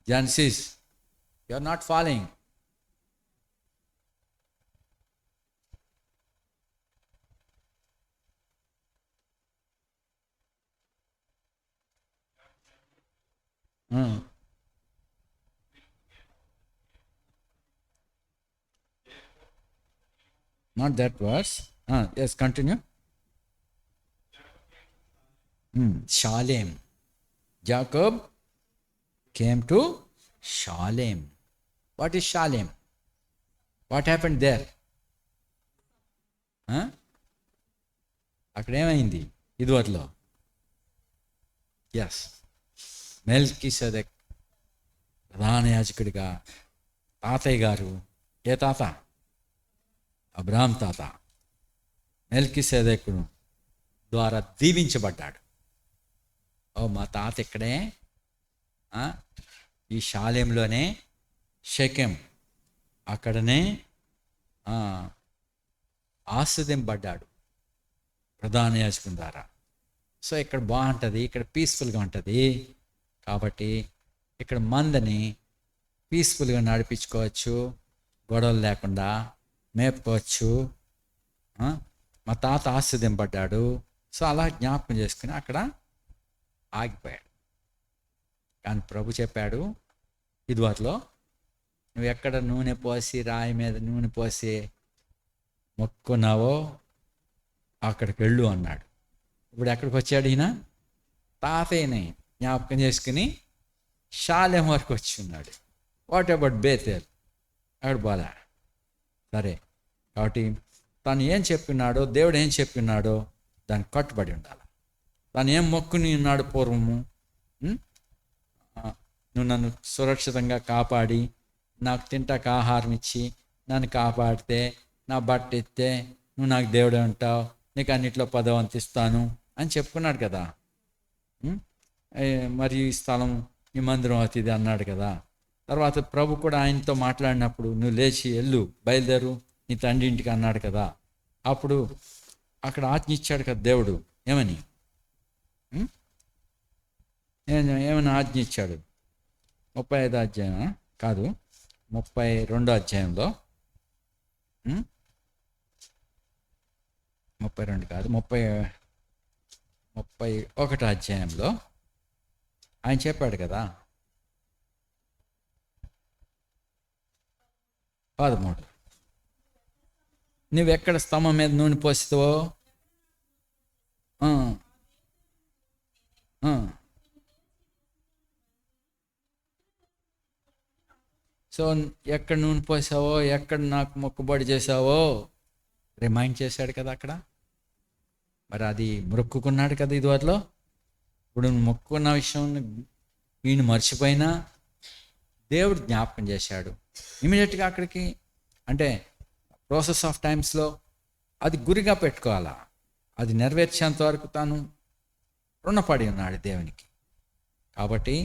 Genesis, you are not following. Not that verse. Yes, continue. Shalem. Jacob came to Shalem. What is Shalem? What happened there? అక్కడ ఏమైంది? ఇదివరలో ఎస్, మెల్కీసెదెక్ ప్రధాన యాజకుడిగా తాతయ్య గారు, ఏ తాత? Abraham తాత మెల్కీసెదెకు ద్వారా దీవించబడ్డాడు. మా తాత ఇక్కడే ఈ షాలేంలోనే, షెకెం అక్కడనే ఆస్వాదింపబడ్డాడు ప్రధాన యాజకుని ద్వారా. సో ఇక్కడ బాగుంటుంది, ఇక్కడ పీస్ఫుల్గా ఉంటుంది. కాబట్టి ఇక్కడ మందని పీస్ఫుల్గా నడిపించుకోవచ్చు, గొడవలు లేకుండా మేపుకోవచ్చు. మా తాత ఆస్వాదింపబడ్డాడు. సో అలా జ్ఞాపకం చేసుకుని అక్కడ ఆగిపోయాడు. కానీ ప్రభు చెప్పాడు, ఇదివరలో నువ్వు ఎక్కడ నూనె పోసి, రాయి మీద నూనె పోసి మొక్కున్నావో అక్కడికి వెళ్ళు అన్నాడు. ఇప్పుడు ఎక్కడికి వచ్చాడు ఈయన? తాతయ్యని జ్ఞాపకం చేసుకుని షాలేం వరకు వచ్చి ఉన్నాడు. What about Bethel? అక్కడ పోలే. సరే, కాబట్టి తను ఏం చెప్పినాడో, దేవుడు ఏం చెప్పినాడో దానికి కట్టుబడి ఉండాలి. తను ఏం మొక్కుని ఉన్నాడు పూర్వము, నువ్వు నన్ను సురక్షితంగా కాపాడి నాకు తింటాక ఆహారం ఇచ్చి నన్ను కాపాడితే, నా బట్ట ఎత్తే నువ్వు నాకు దేవుడు అంటావు, నీకు అన్నిట్లో పదవంతిస్తాను అని చెప్పుకున్నాడు కదా. ఉం? మరి ఈ స్థలం ఈ మందిరం అవుతుంది అన్నాడు కదా. తర్వాత ప్రభు కూడా ఆయనతో మాట్లాడినప్పుడు నువ్వు లేచి వెళ్ళు, బయలుదేరు నీ తండ్రి ఇంటికి అన్నాడు కదా. అప్పుడు అక్కడ ఆజ్ఞ ఇచ్చాడు కదా దేవుడు. ఏమని ఉం? ఏమని ఆజ్ఞ ఇచ్చాడు? 35 అధ్యాయం కాదు, 32 అధ్యాయంలో, 32 కాదు, 31 అధ్యాయంలో ఆయన చెప్పాడు కదా. 13 నువ్వెక్కడ స్తంభం మీద నూనె పోస్తావో సో ఎక్కడ నూనె పోసావో, ఎక్కడ నాకు మొక్కుబడి చేసావో రిమైండ్ చేశాడు కదా అక్కడ. మరి అది మొక్కుకున్నాడు కదా ఇదివరలో. ఇప్పుడు మొక్కుకున్న విషయం వీడిని మర్చిపోయినా దేవుడు జ్ఞాపకం చేశాడు ఇమీడియట్గా అక్కడికి. అంటే ప్రాసెస్ ఆఫ్ టైమ్స్లో అది గురిగా పెట్టుకోవాలా. అది నెరవేర్చేంత వరకు తాను రుణపడి ఉన్నాడు దేవునికి. కాబట్టి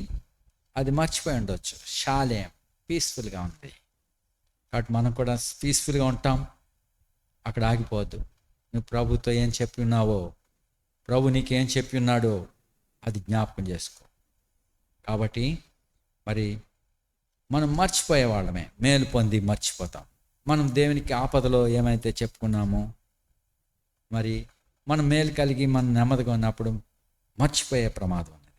అది మర్చిపోయి ఉండొచ్చు. శాలేం పీస్ఫుల్గా ఉంది కాబట్టి మనం కూడా పీస్ఫుల్గా ఉంటాం. అక్కడ ఆగిపోవద్దు. నువ్వు ప్రభుతో ఏం చెప్పి ఉన్నావో, ప్రభు నీకేం చెప్పి ఉన్నాడో అది జ్ఞాపకం చేసుకో. కాబట్టి మరి మనం మర్చిపోయే వాళ్ళమే, మేలు పొంది మర్చిపోతాం. మనం దేవునికి ఆపదలో ఏమైతే చెప్పుకున్నామో, మరి మనం మేలు కలిగి మనం నెమ్మదిగా ఉన్నప్పుడు మర్చిపోయే ప్రమాదం ఉన్నది.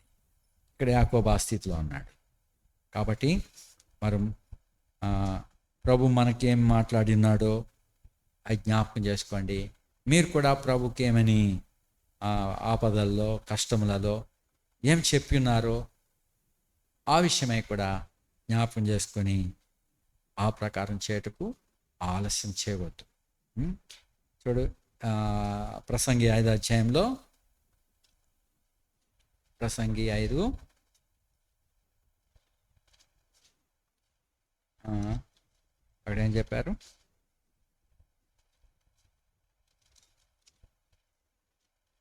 ఇక్కడ యాకోబు ఆ స్థితిలో ఉన్నాడు. కాబట్టి మరి ప్రభు మనకేం మాట్లాడినాడో అది జ్ఞాపకం చేసుకోండి. మీరు కూడా ప్రభుకి ఏమని ఆపదల్లో కష్టములలో ఏం చెప్పి ఉన్నారో ఆ విషయమై కూడా జ్ఞాపకం చేసుకొని ఆ ప్రకారం చేయటకు ఆలస్యం చేయవద్దు. చూడు ప్రసంగి 5 అధ్యాయంలో, ప్రసంగి 5 అక్కడ ఏం చెప్పారు?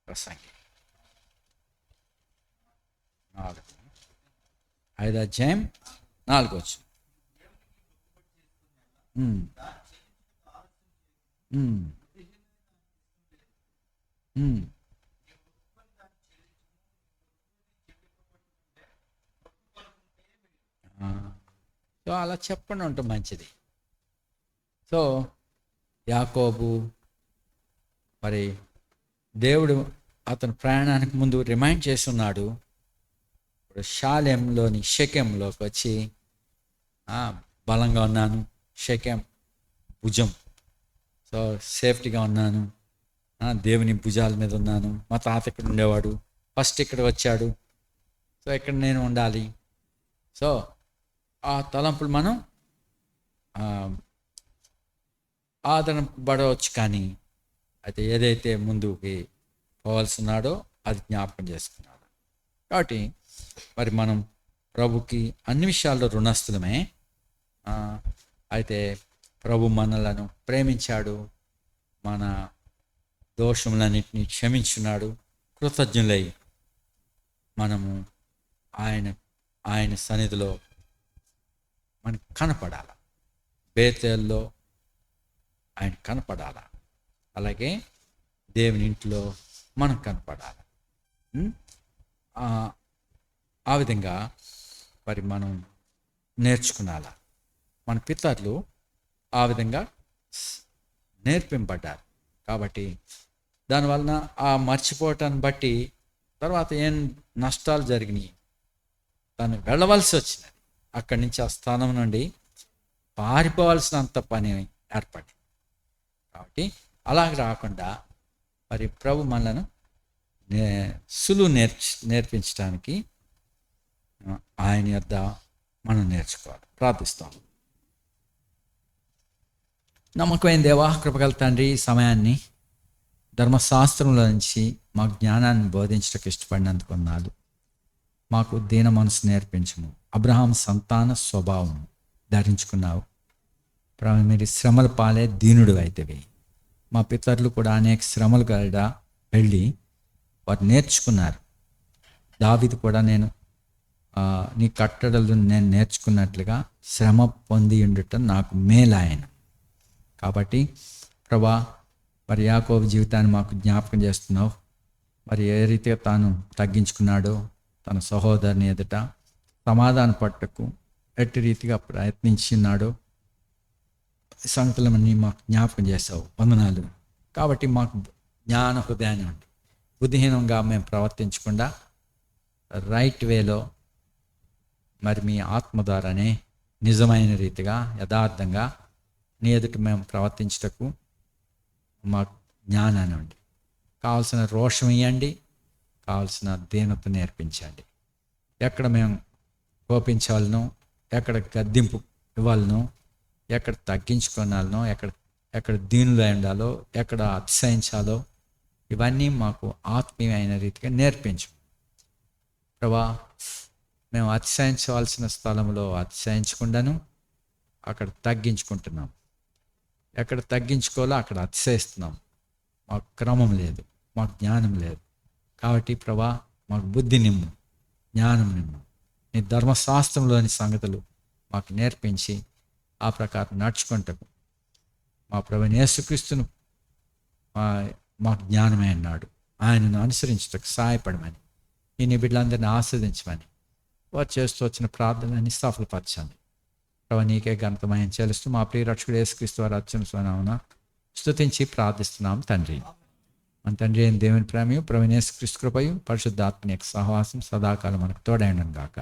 ప్రసంగి 5 అధ్యాయం 4 వచనం. సో అలా చెప్పండి ఉంటే మంచిది. సో యాకోబు మరి దేవుడు అతని ప్రయాణానికి ముందు రిమైండ్ చేస్తున్నాడు. ఇప్పుడు షాలెంలోని షెకెంలోకి వచ్చి బలంగా ఉన్నాను, షెకెం భుజం, సో సేఫ్టీగా ఉన్నాను, దేవుని భుజాల మీద ఉన్నాను. మా తాత ఇక్కడ ఉండేవాడు, ఫస్ట్ ఇక్కడ వచ్చాడు, సో ఇక్కడ నేను ఉండాలి. సో ఆ తలంపులు మనం ఆదరణ పడవచ్చు. కానీ అయితే ఏదైతే ముందుకి పోవాల్సి ఉన్నాడో అది జ్ఞాపకం చేసుకున్నాడు. కాబట్టి మరి మనం ప్రభుకి అన్ని విషయాల్లో రుణస్థులమే. అయితే ప్రభు మనలను ప్రేమించాడు, మన దోషములన్నింటినీ క్షమించున్నాడు. కృతజ్ఞులై మనము ఆయన సన్నిధిలో మనకు కనపడాల. బేతేల్లో ఆయన కనపడాల, అలాగే దేవుని ఇంట్లో మనం కనపడాలి. ఆ విధంగా మరి మనం నేర్చుకున్నాల. మన పితరులు ఆ విధంగా నేర్పింపడ్డారు. కాబట్టి దానివలన ఆ మర్చిపోవటాన్ని బట్టి తర్వాత ఏం నష్టాలు జరిగినాయి. తను వెళ్ళవలసి వచ్చినది. అక్కడి నుంచి ఆ స్థానం నుండి పారిపోవాల్సినంత పని ఏర్పడింది. కాబట్టి అలాగ రాకుండా మరి ప్రభు మనలను సులువు నేర్పించడానికి ఆయన యొద్ద మనం నేర్చుకోవాలి. ప్రార్థిస్తాం. నమ్మకమైన దేవా, కృపగల తండ్రి, సమయాన్ని ధర్మశాస్త్రంలో నుంచి మా జ్ఞానాన్ని బోధించడానికి ఇష్టపడినందుకు వందనాలు. మాకు దీన మనసు నేర్పించము. అబ్రహాం సంతాన స్వభావం ధరించుకున్నావు. ప్రభు మీరు శ్రమల పాలే దీనుడు అయితేవి. మా పితరులు కూడా అనేక శ్రమలు కూడా వెళ్ళి వారు నేర్చుకున్నారు. దావీదు కూడా నీ కట్టడలు నేను నేర్చుకున్నట్లుగా శ్రమ పొంది ఉండటం నాకు మేలాయన. కాబట్టి ప్రభా మరి యాకోబు జీవితాన్ని మాకు జ్ఞాపకం చేస్తున్నావు. మరి ఏ రీతిగా తాను తగ్గించుకున్నాడో తన సహోదరుని ఎదుట సమాధాన పట్టకు ఎట్టి రీతిగా ప్రయత్నించినాడో సంగతులన్నీ మాకు జ్ఞాపకం చేసావు, వందనాలు. కాబట్టి మాకు జ్ఞాన హృదయాన్ని ఉంది. బుద్ధిహీనంగా మేము ప్రవర్తించకుండా రైట్ వేలో మరి మీ ఆత్మ ద్వారానే నిజమైన రీతిగా యథార్థంగా నీ ఎదుట మేము ప్రవర్తించటకు మాకు జ్ఞానాన్ని ఉంది. కావాల్సిన రోషం ఇవ్వండి, కావాల్సిన దీనత నేర్పించండి. ఎక్కడ మేము కోపించాలనో, ఎక్కడ గద్దింపు ఇవ్వాలనో, ఎక్కడ తగ్గించుకోనాలనో, ఎక్కడ దీనులు ఉండాలో, ఎక్కడ అతిశయించాలో ఇవన్నీ మాకు ఆత్మీయమైన రీతిగా నేర్పించు ప్రభా. మేము అతిశయించవలసిన స్థలంలో అతిశయించకుండాను అక్కడ తగ్గించుకుంటున్నాం. ఎక్కడ తగ్గించుకోవాలో అక్కడ అతిశయిస్తున్నాం. మాకు క్రమం లేదు, మాకు జ్ఞానం లేదు. కాబట్టి ప్రభా మాకు బుద్ధి నిమ్ము, జ్ఞానం నిమ్ము. నీ ధర్మశాస్త్రంలోని సంగతులు మాకు నేర్పించి ఆ ప్రకారం నడుచుకుంటకు మా ప్రభువైన యేసుక్రీస్తును మాకు జ్ఞానమే అన్నాడు. ఆయనను అనుసరించుటకు సహాయపడమని, ఈ నీ బిడ్డలందరినీ ఆస్వాదించమని వారు చేస్తూ వచ్చిన ప్రార్థనని సఫలపరచండి. ప్రభు నీకే ఘనతమయం చెల్లిస్తూ మా ప్రియ రక్షకుడు యేసుక్రీస్తు వారి అత్యున్నతనామమున స్తుతించి ప్రార్థిస్తున్నాం తండ్రి. మన తండ్రి అయిన దేవుని ప్రేమయు ప్రభువైన యేసుక్రీస్తు కృపయు పరిశుద్ధాత్మ యొక్క సహవాసం సదాకాలం మనకు తోడైండును గాక.